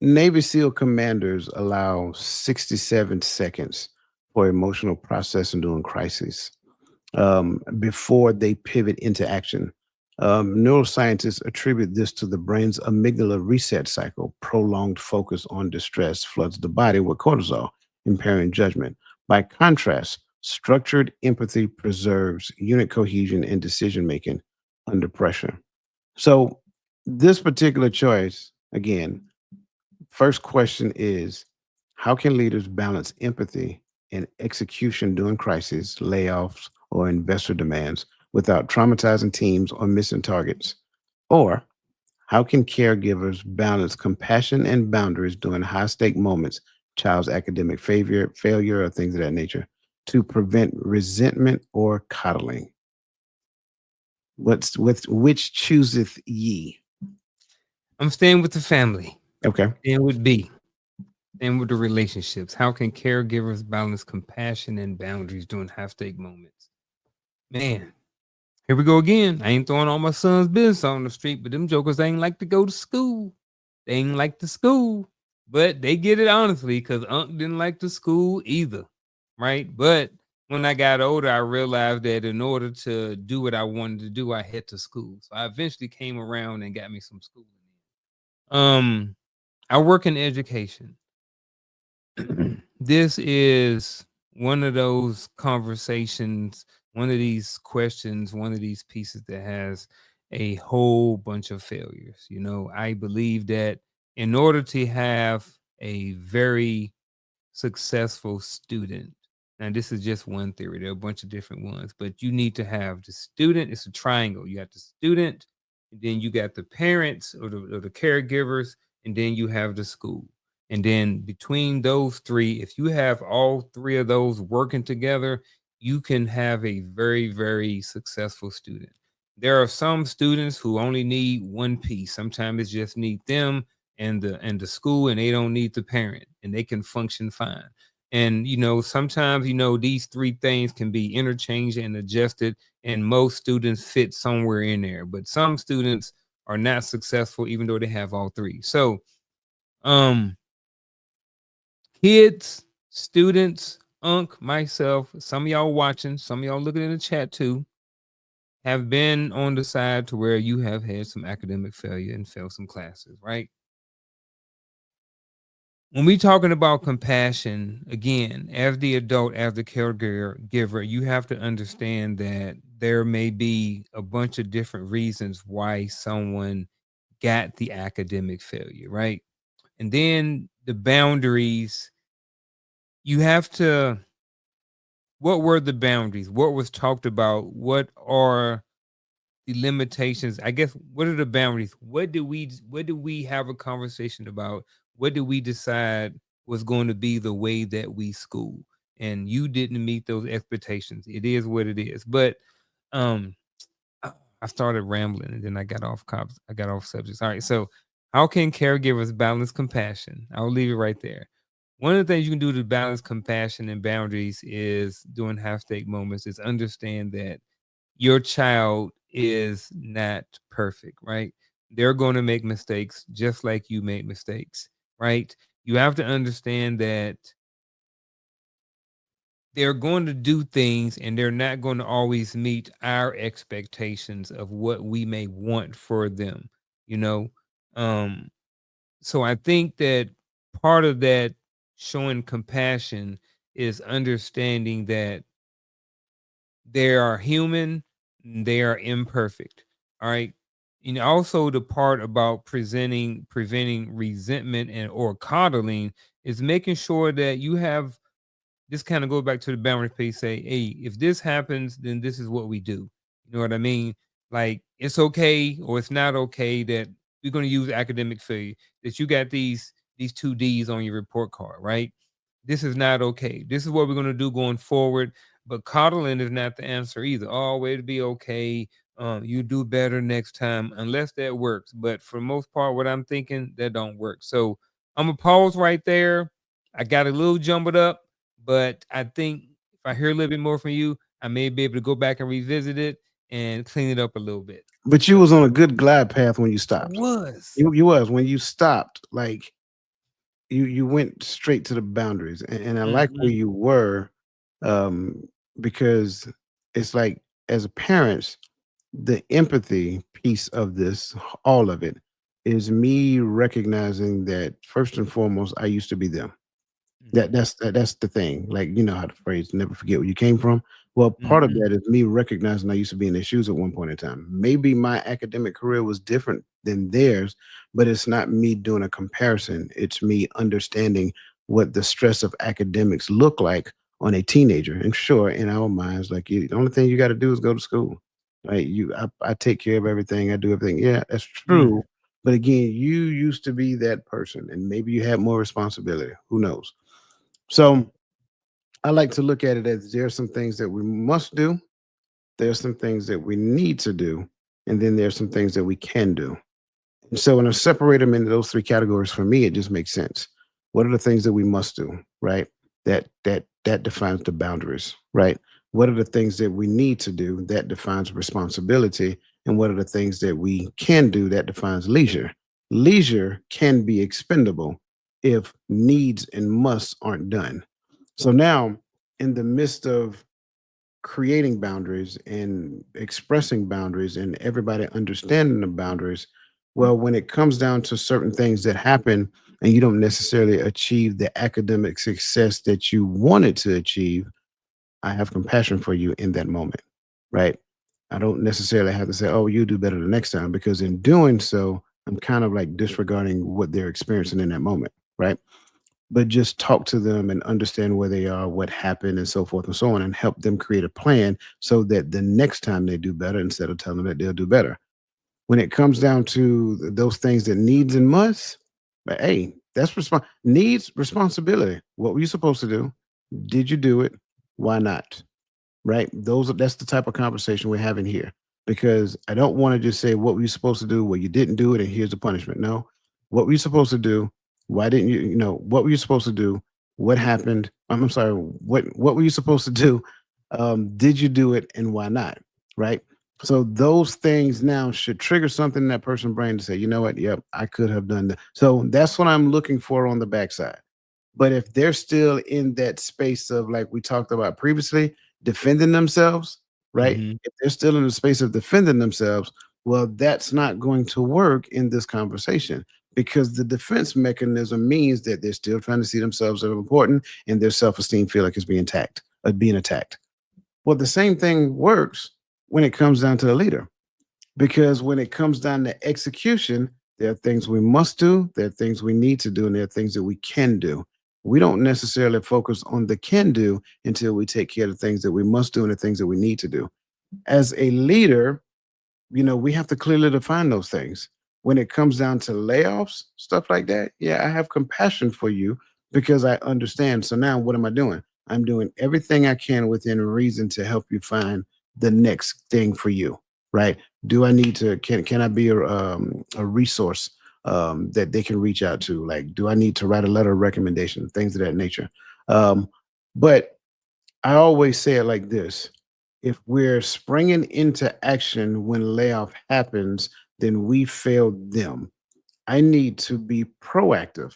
Navy SEAL commanders allow 67 seconds for emotional processing during crises before they pivot into action. Neuroscientists attribute this to the brain's amygdala reset cycle. Prolonged focus on distress floods the body with cortisol, impairing judgment. By contrast, structured empathy preserves unit cohesion and decision making under pressure. So, this particular choice, again, first question is, how can leaders balance empathy and execution during crises, layoffs, or investor demands without traumatizing teams or missing targets? Or how can caregivers balance compassion and boundaries during high stake moments, child's academic failure, or things of that nature, to prevent resentment or coddling? What's with which chooseth ye? I'm staying with the family. Okay. Staying with B. Staying with the relationships. How can caregivers balance compassion and boundaries during high-stake moments? Man, here we go again. I ain't throwing all my son's business on the street, but them jokers ain't like to go to school. They ain't like the school, but they get it honestly because Unc didn't like the school either, right? But when I got older, I realized that in order to do what I wanted to do, I had to school. So I eventually came around and got me some schooling. Um, I work in education. This is one of those conversations, one of these questions, one of these pieces that has a whole bunch of failures. You know, I believe that in order to have a very successful student, and this is just one theory, there are a bunch of different ones, but you need to have the student. It's a triangle. You got the student, and then you got the parents or the caregivers, and then you have the school. And then between those three, if you have all three of those working together, you can have a very, very successful student. There are some students who only need one piece. Sometimes it's just need them and the school, and they don't need the parent, and they can function fine. And sometimes these three things can be interchanged and adjusted, and most students fit somewhere in there. But some students are not successful even though they have all three. So um kids, students, Unc, myself, some of y'all watching, some of y'all looking in the chat too, have been on the side to where you have had some academic failure and failed some classes, right? When we talking about compassion, again, as the adult, as the caregiver, you have to understand that there may be a bunch of different reasons why someone got the academic failure, right? And then the boundaries, you have to, what were the boundaries? What was talked about? What are the limitations? I guess what are the boundaries? What do we have a conversation about? What do we decide was going to be the way that we school? And you didn't meet those expectations. It is what it is. But um I started rambling and then I got off subjects. All right. So how can caregivers balance compassion? I'll leave it right there. One of the things you can do to balance compassion and boundaries is during half stake moments is understand that your child is not perfect, right? They're going to make mistakes just like you make mistakes, right? You have to understand that they're going to do things and they're not going to always meet our expectations of what we may want for them, you know? Um, so I think that part of that showing compassion is understanding that they are human, they are imperfect. All right. And also the part about preventing resentment and or coddling is making sure that you have this kind of goes back to the boundary piece. Say, hey, if this happens, then this is what we do. You know what I mean? Like it's okay or it's not okay that we're going to use academic failure. That you got these two D's on your report card, right? This is not okay. This is what we're going to do going forward. But coddling is not the answer either. Oh, way to be okay. You do better next time, unless that works. But for the most part, what I'm thinking, that don't work. So I'm gonna pause right there. I got a little jumbled up, but I think if I hear a little bit more from you, I may be able to go back and revisit it. and clean it up a little bit. But you So was on a good glide path when you I stopped. was. You was when you stopped, like you went straight to the boundaries, and I like where Mhm. you were, um, because it's like as parents, the empathy piece of this, all of it, is me recognizing that first and foremost, I used to be them. Mhm. That's the thing. Like, you know how the phrase "never forget where you came from." Well, part of Mhm. that is me recognizing I used to be in their shoes at one point in time. Maybe my academic career was different than theirs, but it's not me doing a comparison. It's me understanding what the stress of academics look like on a teenager. And sure, in our minds, like the only thing you got to do is go to school. Right? I take care of everything. I do everything. Yeah, that's Mm. true. But again, you used to be that person, and maybe you had more responsibility. Who knows? So I like to look at it as there are some things that we must do, there's some things that we need to do, and then there's some things that we can do. And so when I separate them into those three categories, for me, it just makes sense. What are the things that we must do, right? That defines the boundaries, right? What are the things that we need to do that defines responsibility? And what are the things that we can do that defines leisure? Leisure can be expendable if needs and musts aren't done. So now, in the midst of creating boundaries and expressing boundaries and everybody understanding the boundaries, well, when it comes down to certain things that happen and you don't necessarily achieve the academic success that you wanted to achieve, I have compassion for you in that moment, right? I don't necessarily have to say, oh, you do better the next time, because in doing so, I'm kind of like disregarding what they're experiencing in that moment, right? But just talk to them and understand where they are, what happened, and so forth and so on, and help them create a plan so that the next time they do better, instead of telling them that they'll do better. When it comes down to those things that needs and must, but hey, that's needs responsibility. What were you supposed to do? Did you do it? Why not? Right? That's the type of conversation we're having here. Because I don't want to just say what were you supposed to do, well, you didn't do it, and here's the punishment. No. What were you supposed to do? Why didn't you, what were you supposed to do? What happened? I'm sorry, what were you supposed to do? Did you do it and why not? Right. So those things now should trigger something in that person's brain to say, you know what? Yep, I could have done that. So that's what I'm looking for on the backside. But if they're still in that space of, like we talked about previously, defending themselves, right? Mhm. If they're still in the space of defending themselves, well, that's not going to work in this conversation, because the defense mechanism means that they're still trying to see themselves as important and their self-esteem feel like it's being attacked. Well, the same thing works when it comes down to the leader, because when it comes down to execution, there are things we must do, there are things we need to do, and there are things that we can do. We don't necessarily focus on the can do until we take care of the things that we must do and the things that we need to do. As a leader, we have to clearly define those things. When it comes down to layoffs, stuff like that, yeah, I have compassion for you because I understand. So now what am I doing? I'm doing everything I can within reason to help you find the next thing for you, right? Do I need to can I be a resource that they can reach out to? Like, do I need to write a letter of recommendation, things of that nature? But I always say it like this: if we're springing into action when layoff happens, then we failed them. I need to be proactive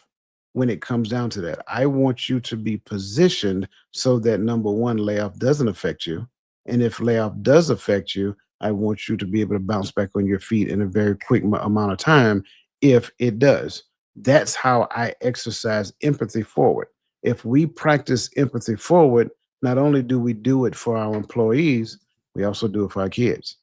when it comes down to that. I want you to be positioned so that number one, layoff doesn't affect you. And if layoff does affect you, I want you to be able to bounce back on your feet in a very quick amount of time if it does. That's how I exercise empathy forward. If we practice empathy forward, not only do we do it for our employees, we also do it for our kids.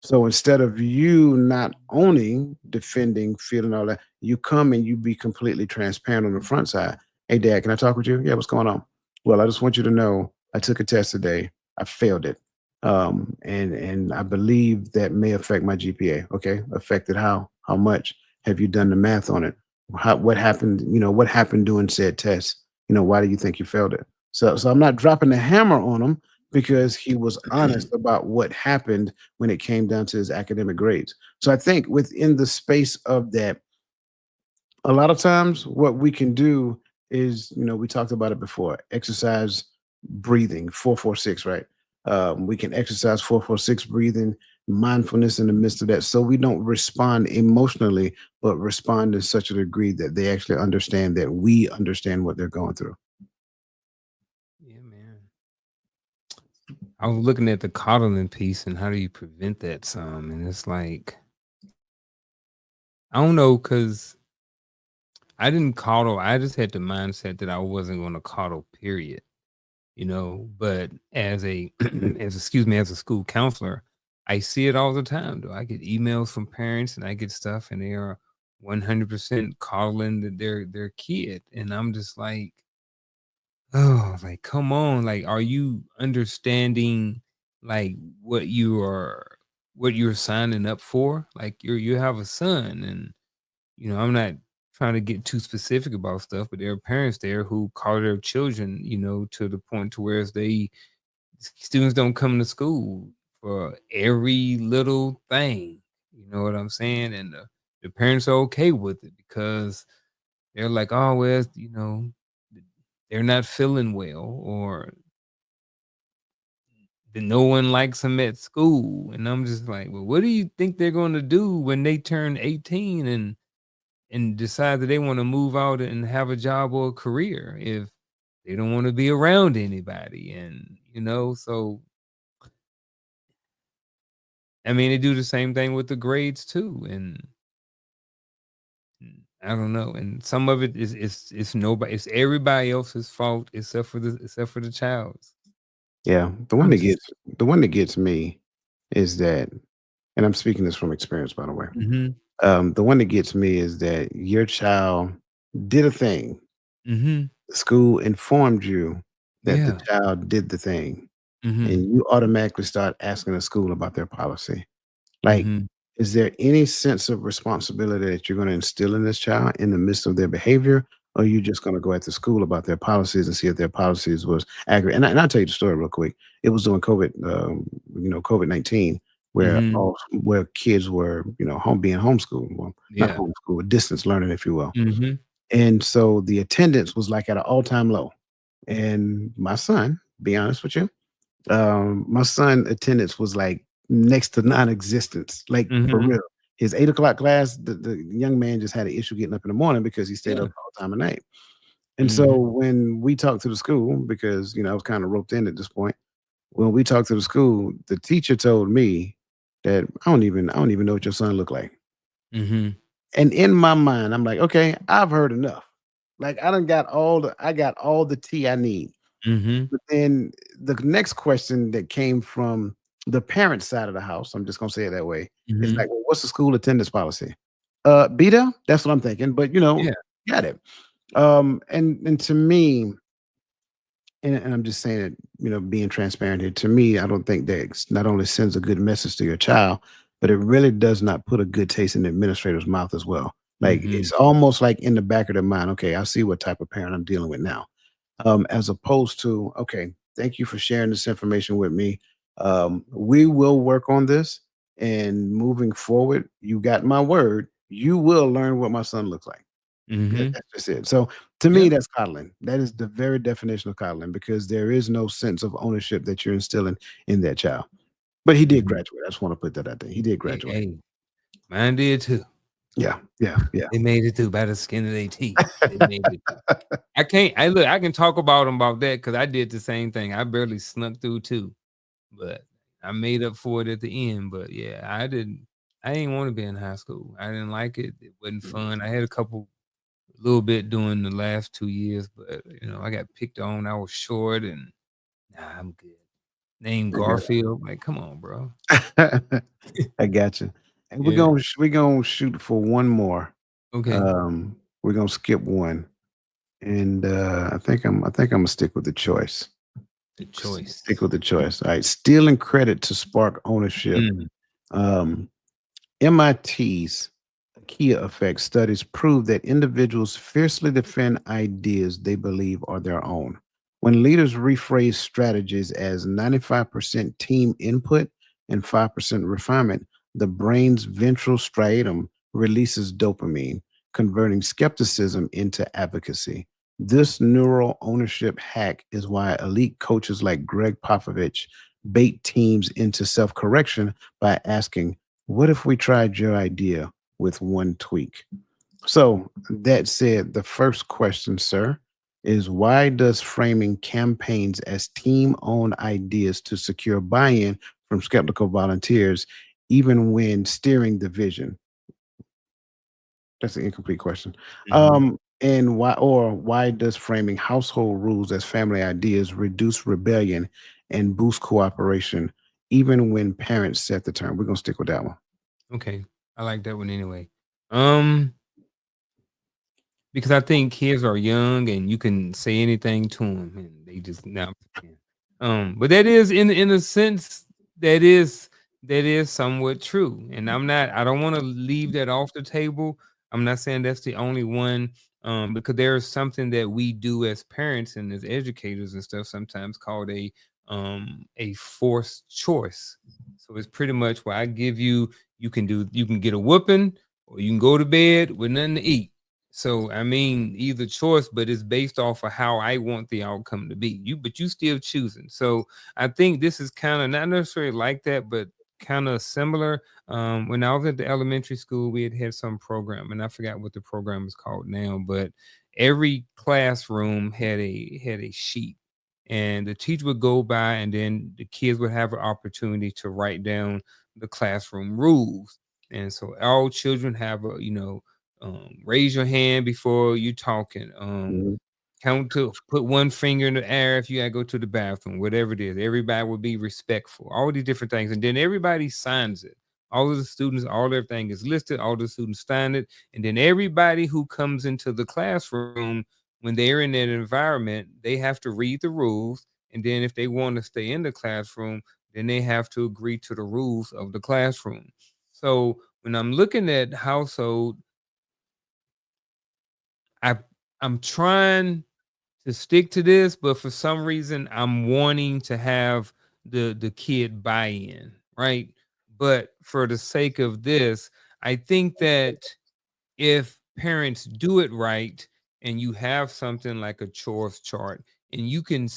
So instead of you not owning, defending, feeling all that, you come and you be completely transparent on the front side. Hey, Dad, can I talk with you? Yeah, what's going on? Well, I just want you to know I took a test today. I failed it, and I believe that may affect my GPA. Okay, affected how? How much? Have you done the math on it? What happened? What happened during said test? Why do you think you failed it? So I'm not dropping the hammer on him because he was honest about what happened when it came down to his academic grades. So I think within the space of that, a lot of times what we can do is, we talked about it before, exercise breathing, 446, right? We can exercise 446 breathing, mindfulness in the midst of that, so we don't respond emotionally, but respond in such a degree that they actually understand that we understand what they're going through. Yeah, man. I was looking at the coddling piece and how do you prevent that some, and it's like I don't know because I didn't coddle. I just had the mindset that I wasn't going to coddle. Period. But as a as a school counselor, I see it all the time. Though I get emails from parents and I get stuff, and they are 100% coddling their kid, and I'm just like, oh, like, come on. Like, are you understanding like what you are what you're signing up for? Like you have a son and I'm not trying to get too specific about stuff, but there are parents there who call their children, to the point to where students don't come to school for every little thing. You know what I'm saying? And the parents are okay with it because they're like, oh, well, they're not feeling well, or that no one likes them at school. And I'm just like, well, what do you think they're going to do when they turn 18 and decide that they want to move out and have a job or a career if they don't want to be around anybody? And so I mean, they do the same thing with the grades too. And I don't know. And some of it is it's nobody, it's everybody else's fault except for the child's. Yeah, I'm just the one that gets me is that, and I'm speaking this from experience, by the way. Mhm. The one that gets me is that your child did a thing. Mhm. The school informed you that the Yeah. child did the thing, and Mhm. you automatically start asking the school about their policy. Like, Mhm. is there any sense of responsibility that you're going to instill in this child in the midst of their behavior? Or are you just going to go at the school about their policies and see if their policies was accurate? And I'll tell you the story real quick. It was during COVID, COVID-19, Mhm. where kids were, being homeschooled, well, not Yeah. homeschooled, distance learning, if you will. Mhm. And so the attendance was like at an all-time low. And my son, be honest with you, my son attendance was like next to non-existence, like for Mhm. real. His 8 o'clock class, the young man just had an issue getting up in the morning because he stayed Yeah. up all time of night. And so Mhm. when we talked to the school, because I was kind of roped in at this point, when we talked to the school, the teacher told me that I don't even know what your son looked like. Mhm. And in my mind, I'm like, okay, I've heard enough. Like I got all the tea I need. Mhm. But then the next question that came from the parent side of the house, I'm just gonna say it that way, is Mhm. like, "Well, what's the school attendance policy?" Be there? That's what I'm thinking, but, Yeah. got it. And to me, and I'm just saying it, being transparent here, to me, I don't think that not only sends a good message to your child, but it really does not put a good taste in the administrator's mouth as well. Like, Mhm. it's almost like in the back of their mind, "Okay, I see what type of parent I'm dealing with now." As opposed to, okay, thank you for sharing this information with me. We will work on this, and moving forward, you got my word. You will learn what my son looks like. Mhm. That's just it. So to me, Yep. that's coddling. That is the very definition of coddling because there is no sense of ownership that you're instilling in that child. But he did Mhm. graduate. I just want to put that out there. He did Hey, graduate. hey, mine did too. Yeah, yeah, yeah. They made it through by the skin of their teeth. They made it through. I can't I look, I can talk about them about that because I did the same thing. I barely snuck through too, but I made up for it at the end. But yeah, I didn't want to be in high school. I didn't like it. It wasn't fun. I had a little bit during the last 2 years, but I got picked on. I was short and nah, I'm good. Name I got Garfield. Like, come on, bro. I got you. And Yeah. we're gonna shoot for one more. Okay. We're gonna skip one. And, I think Imma stick with the choice. The Stick choice. with the choice. Alright, stealing credit to spark ownership. Mm. Um, MIT's Kia effect studies prove that individuals fiercely defend ideas they believe are their own. When leaders rephrase strategies as 95% team input and 5% refinement, the brain's ventral striatum releases dopamine, converting skepticism into advocacy. This neural ownership hack is why elite coaches like Greg Popovich bait teams into self correction by asking, "What if we tried your idea with one tweak?" So, that said, the first question, sir, is why does framing campaigns as team owned ideas to secure buy in from skeptical volunteers, even when steering the vision? That's an incomplete question. Mhm. And why does framing household rules as family ideas reduce rebellion and boost cooperation, even when parents set the term? We're gonna stick with that one. Okay. I like that one anyway. Um, because I think kids are young and you can say anything to them and they just not. But that is in a sense that is somewhat true. And I don't want to leave that off the table. I'm not saying that's the only one. Because there's something that we do as parents and as educators and stuff sometimes called a forced choice. So it's pretty much where I give you you can get a whooping or you can go to bed with nothing to eat. So I mean, either choice, but it's based off of how I want the outcome to be. But you still choosing. So I think this is kind of not necessarily like that, but kind of similar. When I was at the elementary school, we had some program, and I forgot what the program is called now, but every classroom had a sheet, and the teacher would go by, and then the kids would have an opportunity to write down the classroom rules. And so all children have a raise your hand before you talking. Mhm. Count to put one finger in the air if you gotta go to the bathroom, whatever it is. Everybody will be respectful. All these different things, and then everybody signs it. All of the students, all everything is listed. All the students sign it, and then everybody who comes into the classroom when they're in that environment, they have to read the rules. And then if they want to stay in the classroom, then they have to agree to the rules of the classroom. So when I'm looking at household, I I'm trying to stick to this, but for some reason I'm wanting to have the kid buy in, right? But for the sake of this, I think that if parents do it right and you have something like a chores chart and you can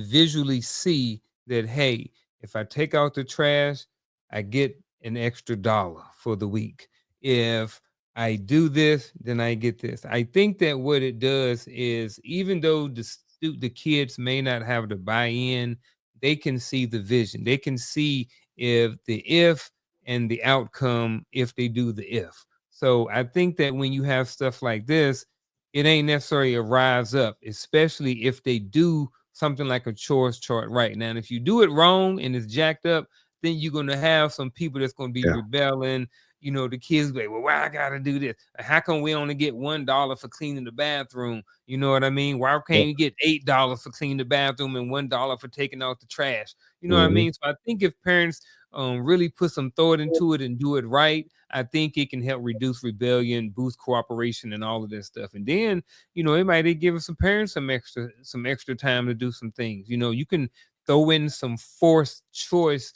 visually see that, hey, if I take out the trash, I get an extra dollar for the week. If I do this, then I get this. I think that what it does is, even though the kids may not have the buy-in, they can see the vision. They can see if the if and the outcome if they do the if. So I think that when you have stuff like this, it ain't necessarily a rise up, especially if they do something like a chores chart right now. And if you do it wrong and it's jacked up, then you're gonna have some people that's gonna be Yeah. rebelling. The kids be like, well, why I gotta do this? How come we only get $1 for cleaning the bathroom? You know what I mean? Why Yeah. can't you get $8 for cleaning the bathroom and $1 for taking out the trash? You know what I Mhm. mean? So I think if parents really put some thought into it and do it right, I think it can help reduce rebellion, boost cooperation, and all of that stuff. And then, it might give some parents some extra time to do some things. You can throw in some forced choice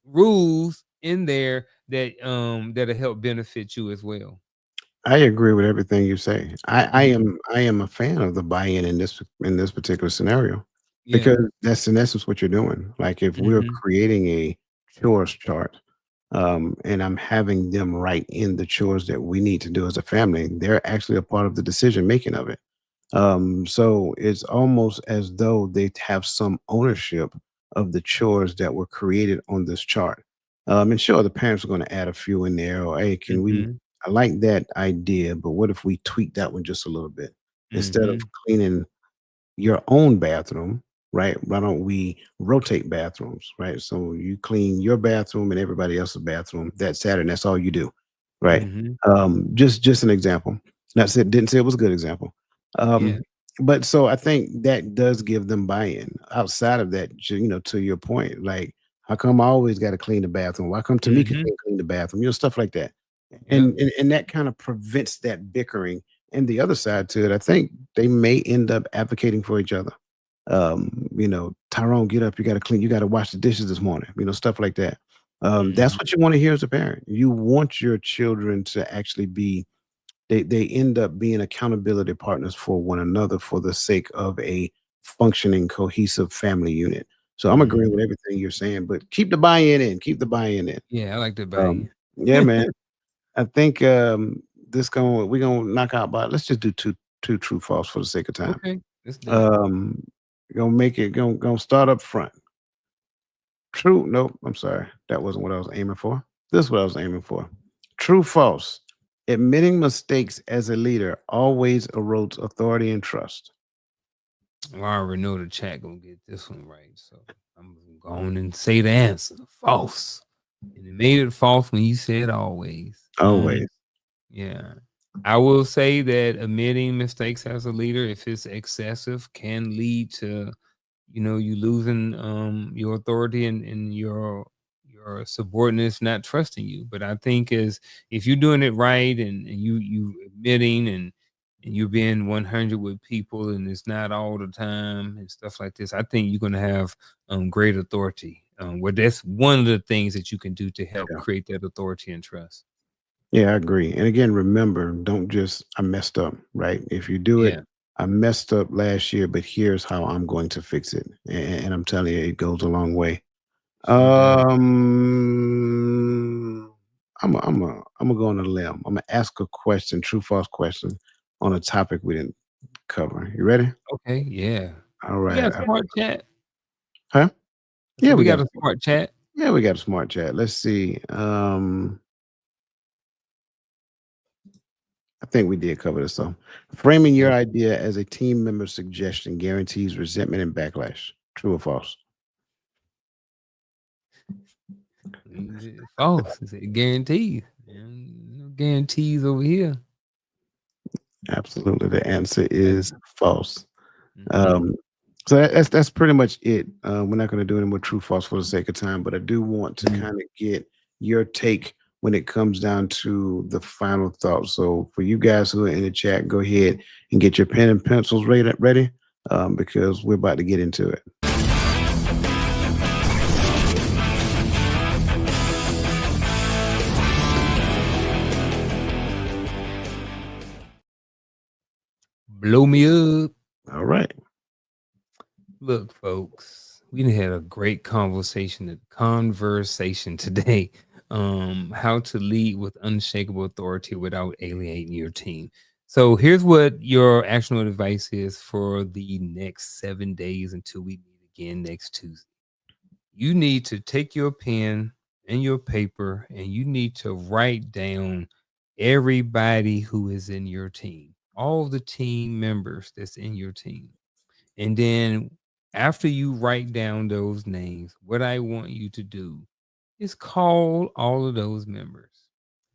rules in there that'll help benefit you as well. I agree with everything you say. I Mhm. am I am a fan of the buy-in in this particular scenario Yeah. because that's in essence what you're doing. Like if we're Mhm. creating a chores chart, and I'm having them write in the chores that we need to do as a family, they're actually a part of the decision making of it. So it's almost as though they have some ownership of the chores that were created on this chart. And sure, the parents are going to add a few in there, or hey, can we? Mhm. I like that idea, but what if we tweak that one just a little bit instead of Mhm. cleaning your own bathroom, right? Why don't we rotate bathrooms, right? So you clean your bathroom and everybody else's bathroom that Saturday. That's all you do, right? Mhm. Just an example. Not said didn't say it was a good example. Yeah. Um, but so I think that does give them buy-in. Outside of that, to your point, like how come I always got to clean the bathroom? Why come Tamika Mhm. can't clean the bathroom? Stuff like that. Yep. And that kind of prevents that bickering. And the other side to it, I think they may end up advocating for each other. Tyrone, get up, you gotta wash the dishes this morning, stuff like that. That's Mhm. what you want to hear as a parent. You want your children to actually be they end up being accountability partners for one another for the sake of a functioning, cohesive family unit. So I'm agreeing with Mhm. everything you're saying, but keep the buy-in in. Keep the buy-in in. Yeah, I like that Um, buy-in. yeah, man. I think this going we're gonna knock out by let's just do two true false for the sake of time. Okay, let's do it. Um gonna make it gonna start up front. True. Nope. I'm sorry. That wasn't what I was aiming for. This is what I was aiming for. True, false. Admitting mistakes as a leader always erodes authority and trust. Well, I already know the chat gonna get this one right, so I'm gonna go on and say the answer. False. And it made it false when you said always. Always. Yeah. I will say that admitting mistakes as a leader, if it's excessive, can lead to, you losing your authority and your subordinates not trusting you. But I think is if you're doing it right and you admitting and you're being 100 with people and it's not all the time and stuff like this, I think you're gonna have great authority. Where that's one of the things that you can do to help Yeah. create that authority and trust. Yeah, I agree. And again, remember, don't just I messed up, right? If you do it, Yeah. I messed up last year, but here's how I'm going to fix it. And I'm telling you, it goes a long way. Sure does. I'm gonna go on a limb. I'm gonna ask a question, true false question, on a topic we didn't cover. You ready? Okay, yeah. All We got right. a smart chat. Huh? I Yeah, said we we got got a smart chat. yeah, we got a smart chat. Let's see. I think we did cover this though. Framing Yeah. your idea as a team member suggestion guarantees resentment and backlash. True or false? False. It said guaranteed. No guarantees over here. Absolutely. The answer Okay. is false. Mhm. Um, so that's pretty much it. We're not going to do any more true false for the sake of time, but I do want to Mhm. kind of get your take when it comes down to the final thought. So for you guys who are in the chat, go ahead and get your pen and pencils ready because we're about to get into it. Blow me up. All right. Look, folks, we done had a great conversation today. How to lead with unshakable authority without alienating your team. So here's what your actionable advice is for the next 7 days until we meet again next Tuesday. You need to take your pen and your paper and you need to write down everybody who is in your team, all the team members that's in your team. And then after you write down those names, what I want you to do is call all of those members.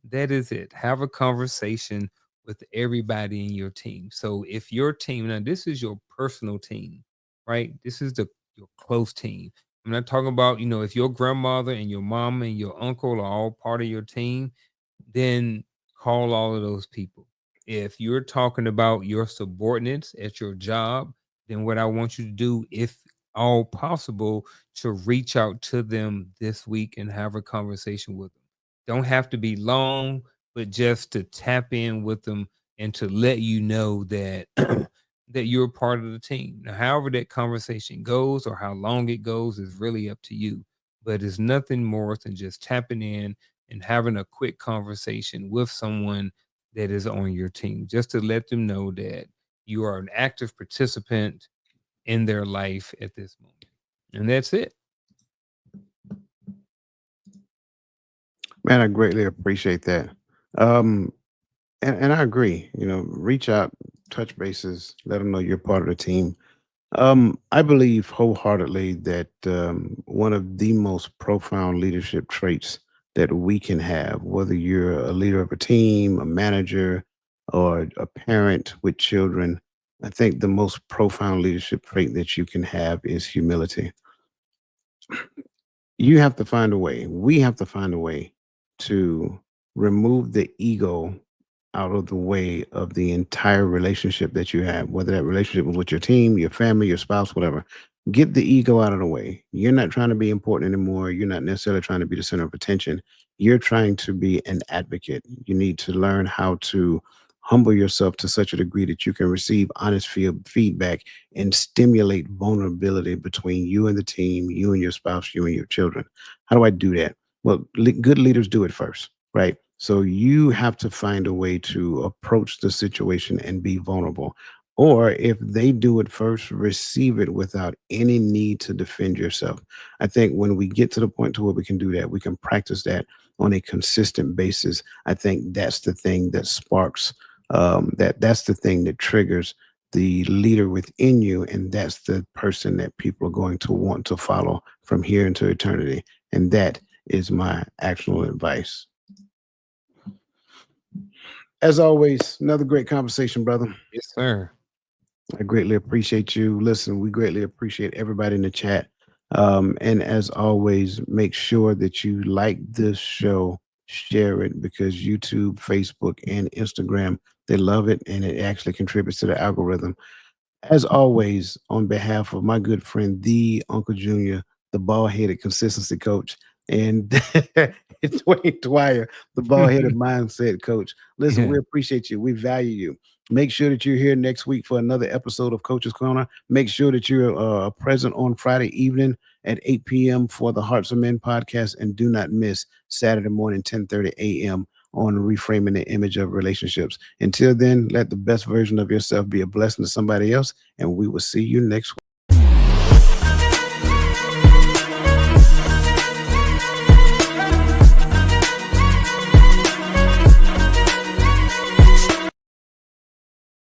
That is it. Have a conversation with everybody in your team. So if your team, now this is your personal team, right? This is your close team. I'm not talking about, if your grandmother and your mom and your uncle are all part of your team, then call all of those people. If you're talking about your subordinates at your job, then what I want you to do, if all possible, to reach out to them this week and have a conversation with them. Don't have to be long, but just to tap in with them and to let you know that that you're part of the team. Now, however that conversation goes or how long it goes is really up to you. But it's nothing more than just tapping in and having a quick conversation with someone that is on your team, just to let them know that you are an active participant in their life at this moment. And that's it. Man, I greatly appreciate that. Um, and I agree, reach out, touch bases, let them know you're part of the team. I believe wholeheartedly that one of the most profound leadership traits that we can have, whether you're a leader of a team, a manager, or a parent with children, I think the most profound leadership trait that you can have is humility. You have to find a way. We have to find a way to remove the ego out of the way of the entire relationship that you have, whether that relationship was with your team, your family, your spouse, whatever. Get the ego out of the way. You're not trying to be important anymore. You're not necessarily trying to be the center of attention. You're trying to be an advocate. You need to learn how to humble yourself to such a degree that you can receive honest feedback and stimulate vulnerability between you and the team, you and your spouse, you and your children. How do I do that? Well, good leaders do it first, right? So you have to find a way to approach the situation and be vulnerable. Or if they do it first, receive it without any need to defend yourself. I think when we get to the point to where we can do that, we can practice that on a consistent basis. I think that's the thing that sparks, that's the thing that triggers the leader within you, and that's the person that people are going to want to follow from here into eternity. And that is my actual advice. As always, another great conversation, brother. Yes, sir. I greatly appreciate you. Listen, we greatly appreciate everybody in the chat. And as always, make sure that you like this show, share it, because YouTube, Facebook, and Instagram, they love it, and it actually contributes to the algorithm. As always, on behalf of my good friend, the Uncle Junior, the ball-headed consistency coach, and it's Dwayne Dwyer, the ball-headed mindset coach. Listen, Yeah. we appreciate you. We value you. Make sure that you're here next week for another episode of Coach's Corner. Make sure that you're present on Friday evening at 8 p.m. for the Hearts of Men podcast, and do not miss Saturday morning, 10:30 a.m. on reframing the image of relationships. Until then, let the best version of yourself be a blessing to somebody else, and we will see you next week.